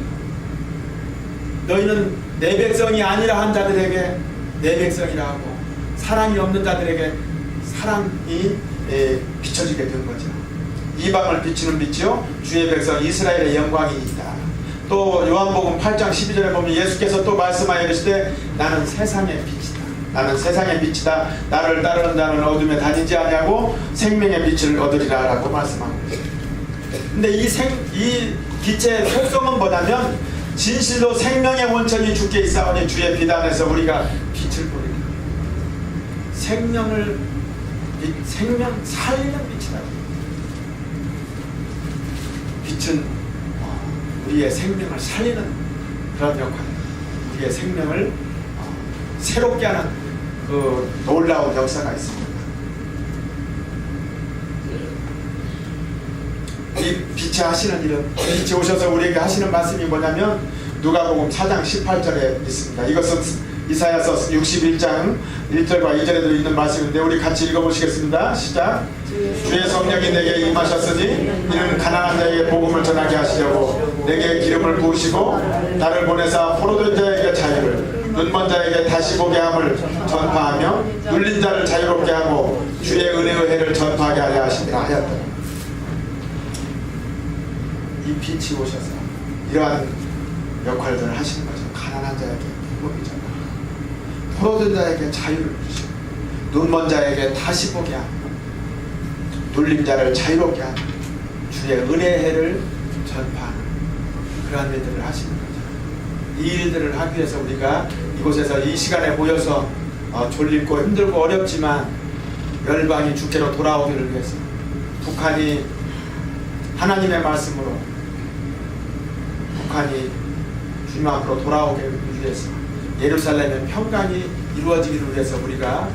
너희는 내 백성이 아니라 한 자들에게 내 백성이라 하고, 사랑이 없는 자들에게 사랑이 비춰지게 된 거죠. 이방을 비추는 빛이요 주의 백성 이스라엘의 영광이 있다. 또 요한복음 8장 12절에 보면 예수께서 또 말씀하여 이르시되 나는 세상의 빛이다. 나는 세상의 빛이다. 나를 따르는 자는 어둠에 다니지 아니하고 생명의 빛을 얻으리라 라고 말씀하고 있습니다. 근데 이 빛의 속성은 뭐냐면 진실로 생명의 원천이 주께 있사오니 주의 빛 안에서 우리가 빛을 보리라. 생명 살리는 빛이다. 빛은 우리의 생명을 살리는 그런 역할, 우리의 생명을 새롭게 하는 그 놀라운 역사가 있습니다. 이 빛이 하시는 일은, 빛이 오셔서 우리에게 하시는 말씀이 뭐냐면 누가복음 4장 18절에 있습니다. 이것은 이사야서 61장 1절과 2절에도 있는 말씀인데 우리 같이 읽어보시겠습니다. 시작. 주의 성령이 내게 임하셨으니 이는 가난한 자에게 복음을 전하게 하시려고 내게 기름을 부으시고 나를 보내사 포로된 자에게 자유를, 눈먼 자에게 다시 보게 함을 전파하며 눌린 자를 자유롭게 하고 주의 은혜의 해를 전파하게 하려 하시니라 하였다. 이 빛이 오셔서 이러한 역할들을 하시는 거죠. 가난한 자에게 복음이 전파, 포로된 자에게 자유를 주시고 눈먼 자에게 다시 보게 하고 눌린 자를 자유롭게 하고 주의 은혜의 해를 전파하는 그러한 일들을 하시는 거죠. 이 일들을 하기 위해서 우리가 이곳에서 이 시간에 모여서 졸립고 힘들고 어렵지만 열방이 주께로 돌아오기를 위해서, 북한이 하나님의 말씀으로 북한이 주님 앞으로 돌아오기 위해서, 예루살렘의 평강이 이루어지기를 위해서 우리가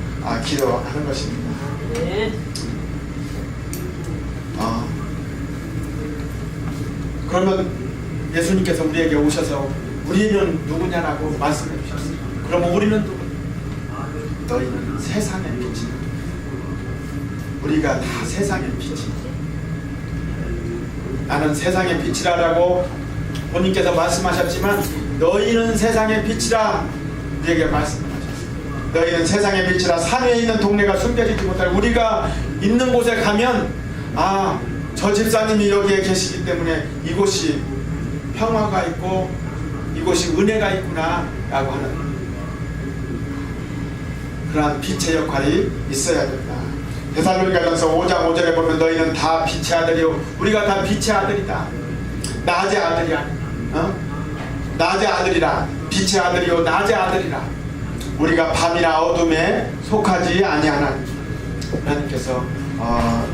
기도하는 것입니다. 네. 그러면 예수님께서 우리에게 오셔서 우리는 누구냐라고 말씀해 주셨어요. 그러면 우리는 누구? 너희는 세상의 빛이다. 우리가 다 세상의 빛이다. 나는 세상의 빛이라라고 본인께서 말씀하셨지만 너희는 세상의 빛이라 우리에게 말씀하셨어요. 너희는 세상의 빛이라 산에 있는 동네가 숨겨지지 못할, 우리가 있는 곳에 가면 저 집사님이 여기에 계시기 때문에 이곳이 평화가 있고 이곳이 은혜가 있구나 라고 하는 그러한 빛의 역할이 있어야 된다. 데살로니가전서 5장 5절에 보면 너희는 다 빛의 아들이요, 우리가 다 빛의 아들이다. 낮의 아들이 아니라 낮의 아들이라, 빛의 아들이요 낮의 아들이라. 우리가 밤이나 어둠에 속하지 아니하나니 하나님께서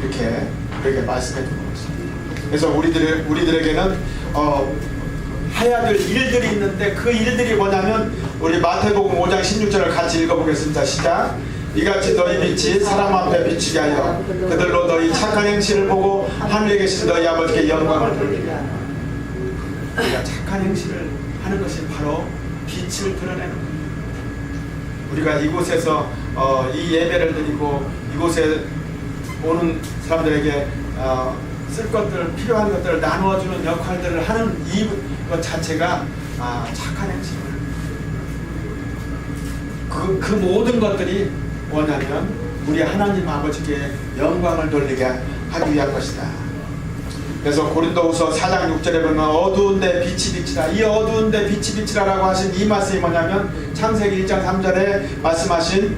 이렇게 우리에게 말씀해 주는 것입니다. 그래서 우리들에게는 해야 될 일들이 있는데 그 일들이 뭐냐면 우리 마태복음 5장 16절을 같이 읽어보겠습니다. 시작. 이같이 너희 빛이 사람 앞에 비치게 하여 그들로 너희 착한 행실을 보고 하늘에 계신 너희 아버지께 영광을 돌리라. 우리가 착한 행실을 하는 것이 바로 빛을 드러내는 겁니다. 우리가 이곳에서 이 예배를 드리고 이곳에 오는 사람들에게 쓸 것들, 필요한 것들을 나누어주는 역할들을 하는 이것 자체가 착한 행실을, 그 모든 것들이 뭐냐면 우리 하나님 아버지께 영광을 돌리게 하기 위한 것이다. 그래서 고린도후서 4장 6절에 보면 어두운데 빛이 비치라, 이 어두운데 빛이 비치라라고 하신 이 말씀이 뭐냐면 창세기 1장 3절에 말씀하신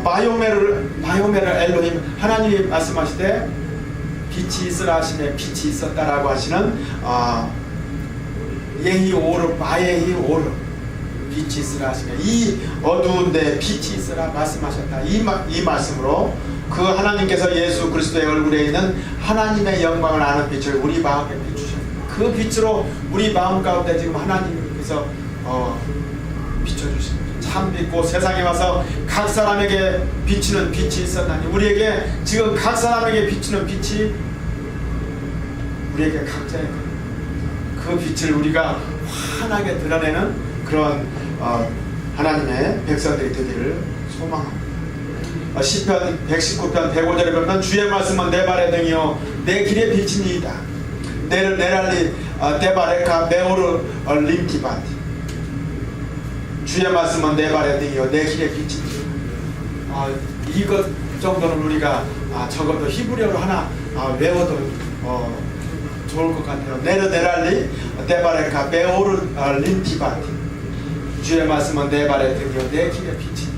바요메를 엘로힘, 하나님이 말씀하실 때 빛이 있으라 하시네 빛이 있었다라고 하시는 예히 오르 바예히 오르, 빛이 있으라 하시네, 이 어두운데 빛이 있으라 말씀하셨다. 이 말씀으로 그 하나님께서 예수 그리스도의 얼굴에 있는 하나님의 영광을 아는 빛을 우리 마음에 비추셨다. 그 빛으로 우리 마음 가운데 지금 하나님께서 비춰주신 거죠. 참 빛고 세상에 와서 각 사람에게 비치는 빛이 있었나니, 우리에게 지금 각 사람에게 비치는 빛이 우리에게 각자의 그 빛을 우리가 환하게 드러내는 그런 하나님의 백성들이 되기를 소망합니다. 시편 119편 105절에 보면 주의 말씀은 내 발의 등이요 내 길의 빛이니이다. 네랄리 데바레카 메오르 림티바티. 주의 말씀은 내 발의 등이요 내 길의 빛이니이다. 이것 정도는 우리가 적어도 히브리어로 하나 외워도 좋을 것 같아요. 네랄리 데바레카 메오르 림티바티. 주의 말씀은 내 발의 등이요 내 길의 빛이니이다.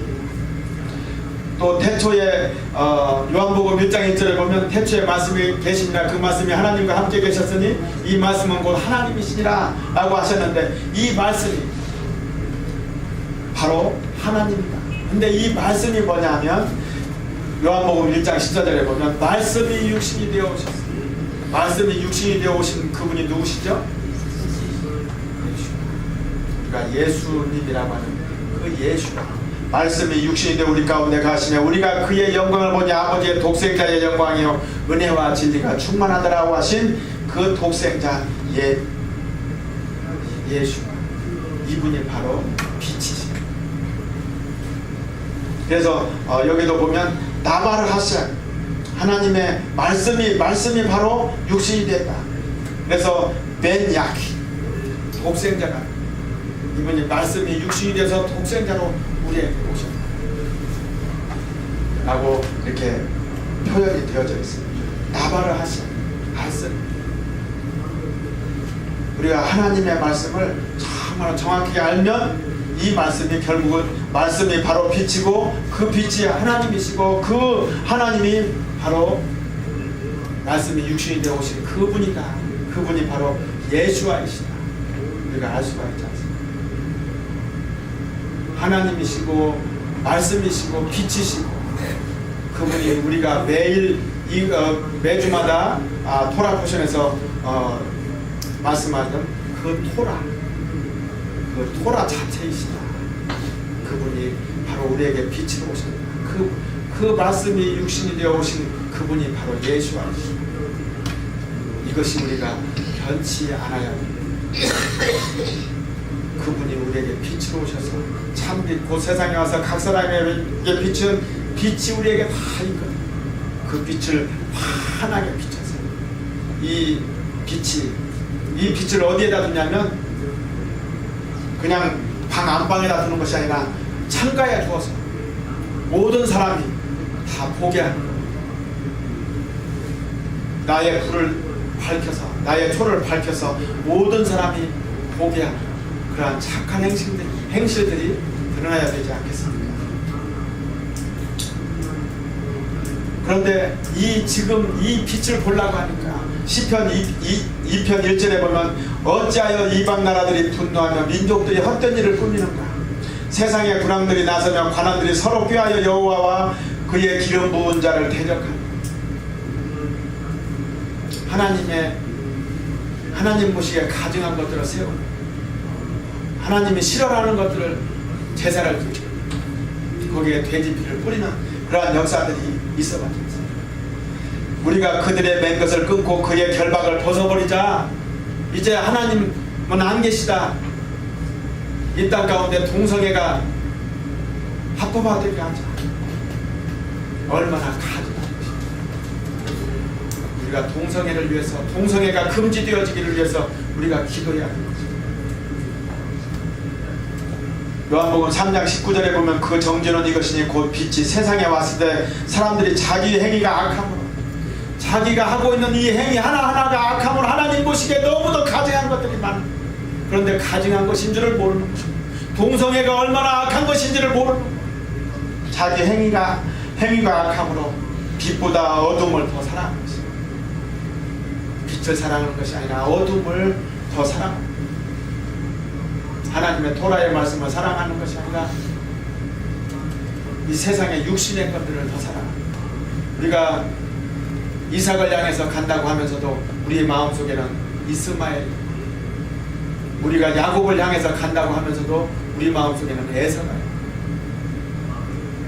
또 태초에 요한복음 1장 1절에 보면 태초에 말씀이 계시니라, 그 말씀이 하나님과 함께 계셨으니 이 말씀은 곧 하나님이시니라 라고 하셨는데, 이 말씀이 바로 하나님이다. 근데 이 말씀이 뭐냐 하면 요한복음 1장 14절에 보면 말씀이 육신이 되어 오셨습니다. 말씀이 육신이 되어 오신 그분이 누구시죠? 그러니까 예수님이라고 하는 그 예수가 말씀이 육신이 되어 우리 가운데 가시며 우리가 그의 영광을 보니 아버지의 독생자의 영광이요 은혜와 진리가 충만하더라고 하신 그 독생자 예수, 이분이 바로 빛이십니다. 그래서 여기도 보면 나발을 하셔, 하나님의 말씀이 바로 육신이 됐다. 그래서 벤 야키, 독생자가, 이분이 말씀이 육신이 돼서 독생자로 우리에게 오셨다 라고 이렇게 표현이 되어져 있습니다. 나발을 하신 말씀, 우리가 하나님의 말씀을 정말 정확히 알면 이 말씀이 결국은 말씀이 바로 빛이고 그 빛이 하나님이시고 그 하나님이 바로 말씀이 육신이 되어 오신 그분이다. 그분이 바로 예수와이시다. 우리가 알 수가 있지 않습니까? 하나님이시고 말씀이시고 빛이시고 그분이 우리가 매일 매주마다 토라 포션에서 말씀하던 그 토라 자체이시다. 그분이 바로 우리에게 빛으로 오셨다. 그 말씀이 육신이 되어 오신 그분이 바로 예수와이시다. 이것이 우리가 변치 않아야 합니다. 그분이 우리에게 빛으로 오셔서 참빛, 곧 세상에 와서 각 사람에게 비춘 빛이 우리에게 다 있거든요. 그 빛을 환하게 비춰서 이 빛을 어디에다 두냐면 그냥 방 안방에다 두는 것이 아니라 창가에 두어서 모든 사람이 다 보게 하는 거예요. 나의 불을 밝혀서, 나의 초를 밝혀서 모든 사람이 보게 하는 그러한 착한 행실들이 드러나야 되지 않겠습니까? 그런데 지금 이 빛을 보려고 하니까 시편 2편 1절에 보면 어찌하여 이방 나라들이 분노하며 민족들이 헛된 일을 꾸미는가. 세상의 군왕들이 나서며 관원들이 서로 꾀하여 여호와와 그의 기름 부은 자를 대적하니. 하나님 모시기에 가증한 것들을 세우고 하나님이 싫어하는 것들을 제사를 드리고 거기에 돼지피를 뿌리는 그러한 역사들이 있어가지고 우리가 그들의 맨 것을 끊고 그의 결박을 벗어버리자. 이제 하나님은 안 계시다. 이 땅 가운데 동성애가 합법화되게 하자. 얼마나 가증한 것이다. 우리가 동성애를 위해서, 동성애가 금지되어지기를 위해서 우리가 기도해야 하는 것입니다. 요한복음 3장 19절에 보면 그 정죄는 이것이니 곧 빛이 세상에 왔을 때 사람들이 자기 행위가 악함으로, 자기가 하고 있는 이 행위 하나하나가 악함으로 하나님 보시기에 너무도 가증한 것들이 많은, 그런데 가증한 것인 줄을 모르는 거죠. 동성애가 얼마나 악한 것인지를 모르는 거죠. 자기 행위가 악함으로 빛보다 어둠을 더 사랑하는 것입니다. 빛을 사랑하는 것이 아니라 어둠을 더 사랑하는 것입니다. 하나님의 토라의 말씀을 사랑하는 것이 아니라 이 세상의 육신의 것들을 더 사랑합니다. 우리가 이삭을 향해서 간다고 하면서도 우리의 마음속에는 이스마엘, 우리가 야곱을 향해서 간다고 하면서도 우리 마음속에는 에서가,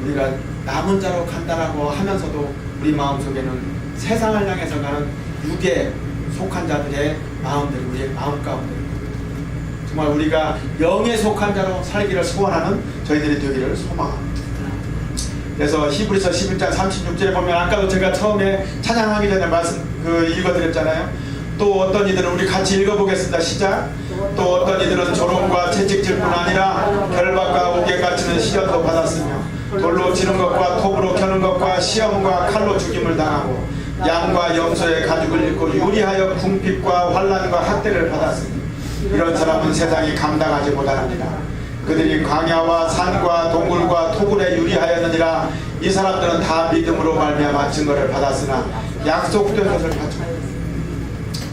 우리가 남은 자로 간다라고 하면서도 우리 마음속에는 세상을 향해서 가는 육에 속한 자들의 마음들이 우리의 마음 가운데, 정말 우리가 영에 속한 자로 살기를 소원하는 저희들이 되기를 소망합니다. 그래서 히브리서 11장 36절에 보면, 아까도 제가 처음에 찬양하기 전에 읽어드렸잖아요. 또 어떤 이들은, 우리 같이 읽어보겠습니다. 시작. 또 어떤 이들은 조롱과 채찍질뿐 아니라 결박과 옥에 갇히는 시련도 받았으며 돌로 치는 것과 톱으로 켜는 것과 시험과 칼로 죽임을 당하고 양과 염소의 가죽을 입고 유리하여 궁핍과 환난과 학대를 받았으니 이런 사람은 세상이 감당하지 못하느니라. 그들이 광야와 산과 동굴과 토굴에 유리하였느니라. 이 사람들은 다 믿음으로 말미암아 증거를 받았으나 약속된 것을 받지 못했습니다.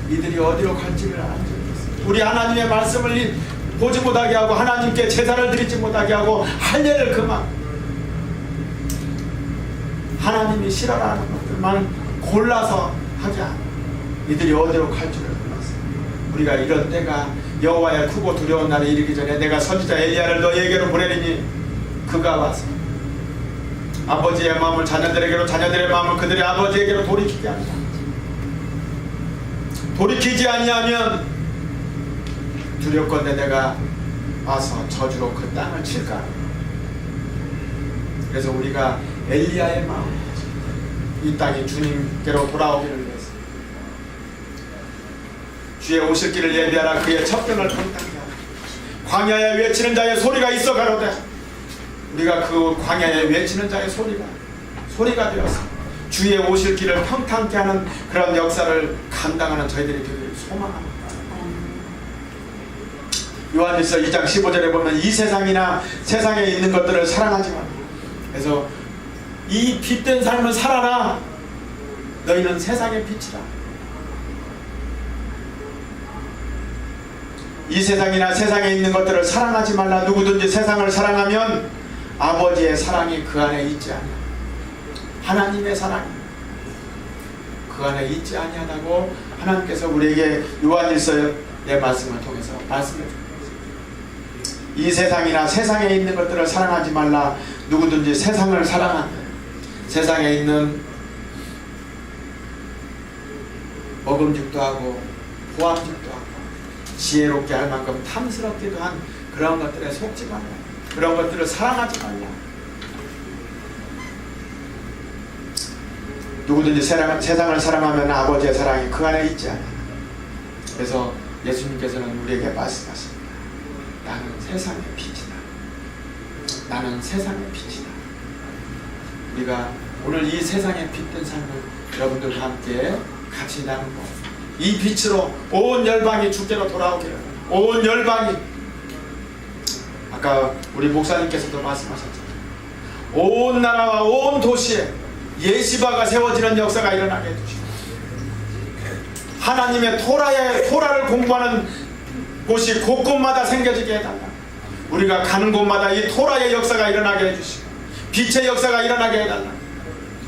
이들이 어디로 갈지를 알지 못했습니다. 우리 하나님의 말씀을 보지 못하게 하고 하나님께 제사를 드리지 못하게 하고 할례를 그만, 하나님이 싫어하는 것들만 골라서 하지 않아. 이들이 어디로 갈 줄을 몰랐어요. 우리가 이런 때가 여호와의 크고 두려운 날이 이르기 전에 내가 선지자 엘리야를 너희에게로 보내리니 그가 와서 아버지의 마음을 자녀들에게로, 자녀들의 마음을 그들의 아버지에게로 돌이키게 합니다. 돌이키지 아니하면 두렵건대 내가 와서 저주로 그 땅을 칠까. 그래서 우리가 엘리야의 마음, 이 땅이 주님께로 돌아오기를 위해서 주의 오실 길을 예비하라. 그의 첩경을 평탄케 하라. 광야에 외치는 자의 소리가 있어 가로되, 우리가 그 광야에 외치는 자의 소리가 되어서 주의 오실 길을 평탄케 하는 그런 역사를 감당하는 저희들이 되기를 소망합니다. 요한일서 2장 15절에 보면 이 세상이나 세상에 있는 것들을 사랑하지 말라. 그래서 이 빛된 삶을 살아라. 너희는 세상의 빛이라. 이 세상이나 세상에 있는 것들을 사랑하지 말라. 누구든지 세상을 사랑하면 아버지의 사랑이 그 안에 있지 아니하다. 하나님의 사랑이 그 안에 있지 아니하다고 하나님께서 우리에게 요한일서의 말씀을 통해서 말씀해 주셨습니다. 이 세상이나 세상에 있는 것들을 사랑하지 말라. 누구든지 세상을 사랑하면 세상에 있는 먹음직도 하고 보암직도 하고 지혜롭게 할 만큼 탐스럽기도 한 그런 것들에 속지 말라. 그런 것들을 사랑하지 말라. 누구든지 세상을 사랑하면 아버지의 사랑이 그 안에 있지 않아. 그래서 예수님께서는 우리에게 말씀하십니다. 나는 세상의 빛이다. 나는 세상의 빛이다. 우리가 오늘 이 세상의 빛된 삶을 여러분들과 함께 같이 나누고 이 빛으로 온 열방이 주께로 돌아오기를, 온 열방이, 아까 우리 목사님께서도 말씀하셨잖아요. 온 나라와 온 도시에 예시바가 세워지는 역사가 일어나게 해주시고, 하나님의 토라를 공부하는 곳이 곳곳마다 생겨지게 해달라. 우리가 가는 곳마다 이 토라의 역사가 일어나게 해주시고 빛의 역사가 일어나게 해달라.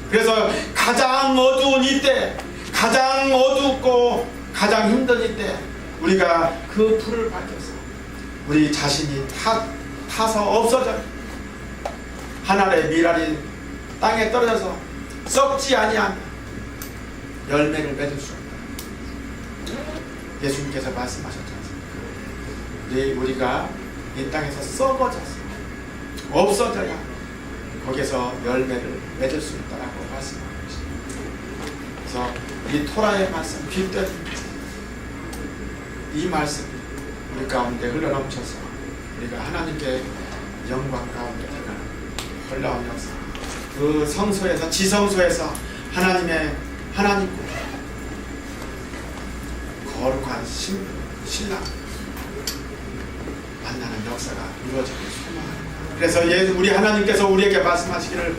그래서 가장 어두운 이때, 가장 어둡고 가장 힘든 이때 우리가 그 불을 밝혀서 우리 자신이 타서 없어져 하늘의 미랄이 땅에 떨어져서 썩지 아니한 열매를 맺을 수 없다. 예수님께서 말씀하셨지 않습니까? 우리가 이 땅에서 썩어져서 없어져야 거기서 열매를 맺을 수 있다라고 말씀하고 계십니다. 그래서 이 토라의 말씀, 빛된 이 말씀 우리 가운데 흘러넘쳐서 우리가 하나님께 영광 가운데 놀라운 역사, 그 성소에서, 지성소에서 하나님과 거룩한 신랑 만나는 역사가 이루어지길 소망합니다. 그래서 우리 하나님께서 우리에게 말씀하시기를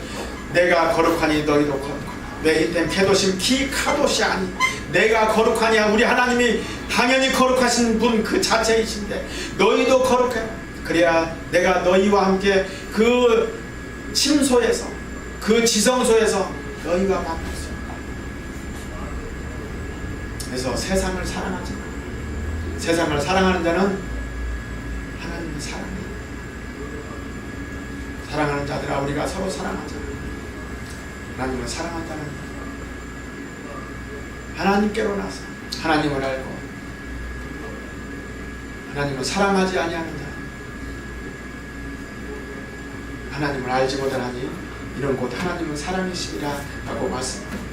내가 거룩하니 너희도 거룩하라. 왜이땐 케도심 키 카도시 아니 내가 거룩하니 우리 하나님이 당연히 거룩하신 분 그 자체이신데 너희도 거룩해. 그래야 내가 너희와 함께 그 침소에서 그 지성소에서 너희와 만날 수 있다. 그래서 세상을 사랑하지 마. 세상을 사랑하는 자는 하나님을 사랑해. 사랑하는 자들아 우리가 서로 사랑하자. 하나님을 사랑한다는 하나님께로 나서 하나님을 알고 하나님을 사랑하지 아니하는 자 하나님을 알지 못하나니 이는 곧 하나님은 사랑이시리라 라고 말씀합니다.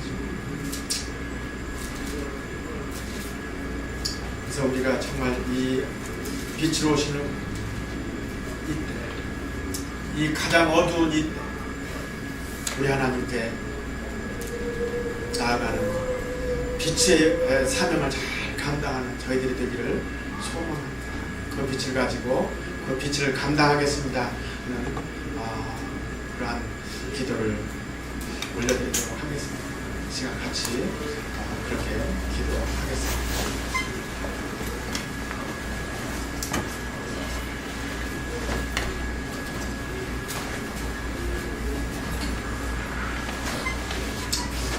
그래서 우리가 정말 이 빛으로 오시는 이때 이 가장 어두운 이때 우리 하나님께 나아가는 빛의 사명을 잘 감당하는 저희들이 되기를 소망합니다. 그 빛을 가지고 그 빛을 감당하겠습니다. 그러한 기도를 올려드리도록 하겠습니다. 이 시간 같이 그렇게 기도하겠습니다.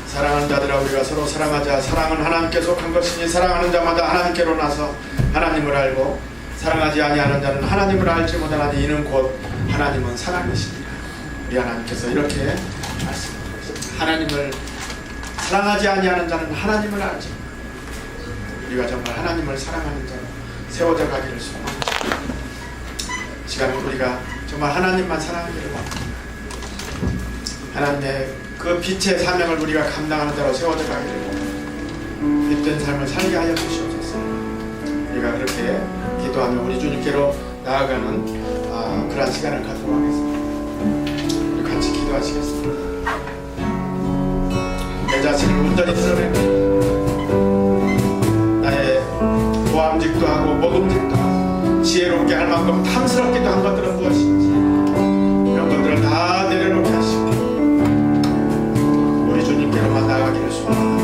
사랑하는 자들아 우리가 서로 사랑하자. 사랑은 하나님께 속한 것이니 사랑하는 자마다 하나님께로 나서 하나님을 알고 사랑하지 아니하는 자는 하나님을 알지 못하나니 이는 곧 하나님은 사랑이시니라. 우리 하나님께서 이렇게 말씀하셨습니다. 하나님을 사랑하지 아니하는 자는 하나님을 알지 못하나니 우리가 정말 하나님을 사랑하는 자로 세워져 가기를 소망합니다. 시간은 우리가 정말 하나님만 사랑하기를 원합니다. 하나님의 그 빛의 사명을 우리가 감당하는 자로 세워져 가기를 원합니다. 빛된 삶을 살게 하여 주시옵소서. 우리가 그렇게 기도하며 우리 주님께로 나아가는 그런 시간을 갖도록 하겠습니다. 우리 같이 기도하시겠습니다. 내 자신을 온전히 드러내고 나의 보암직도 하고 먹음직도 하고 지혜롭게 할 만큼 탐스럽기도 한 것들은 무엇인지 이런 것들을 다 내려놓게 하시고 우리 주님께로만 나아가기를 소망합니다.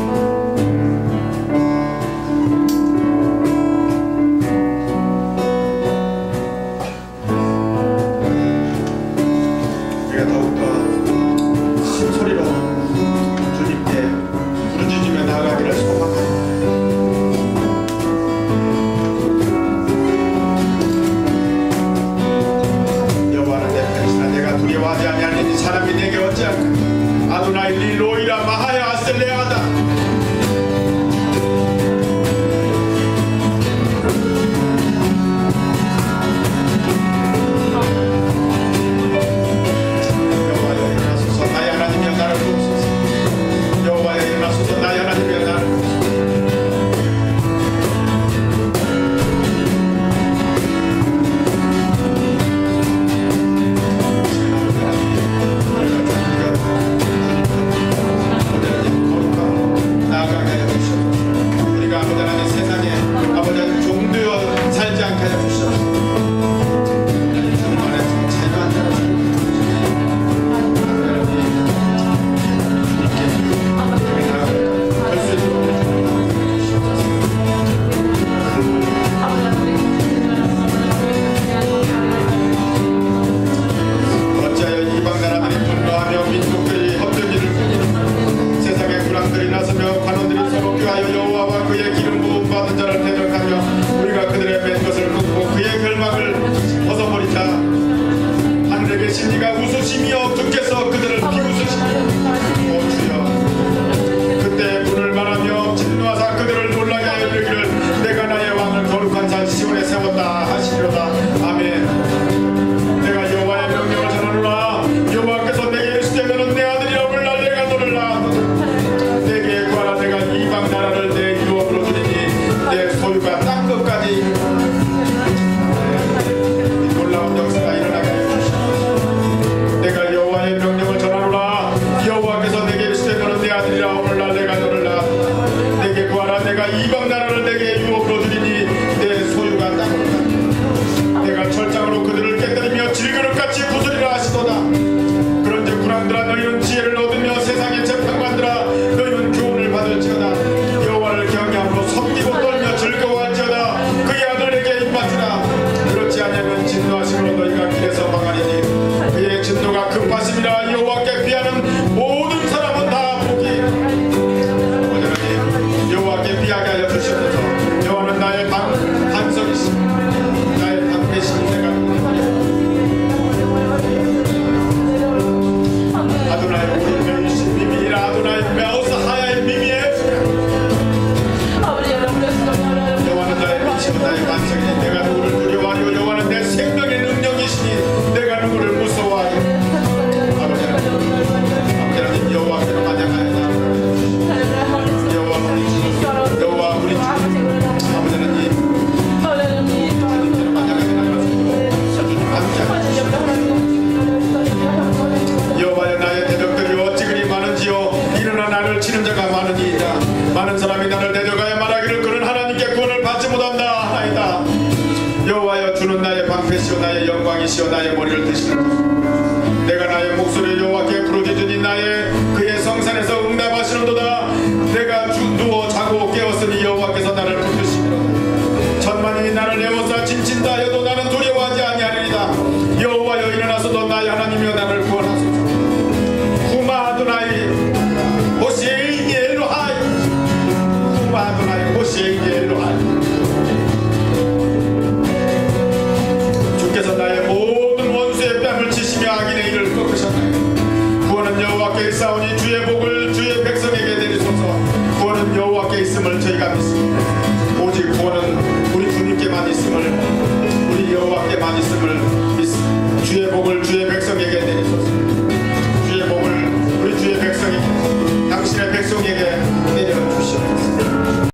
찾는 자가 많으니이다. 많은 사람이 나를 데려가야 말하기를 그는 하나님께 구원을 받지 못한다 하나이다. 여호와여 주는 나의 방패시오 나의 영광이시오 나의 머리를 드시는 내가 나의 목소리를 여호와께 부르짖으니 나의 그의 성산에서 응답하시는도다.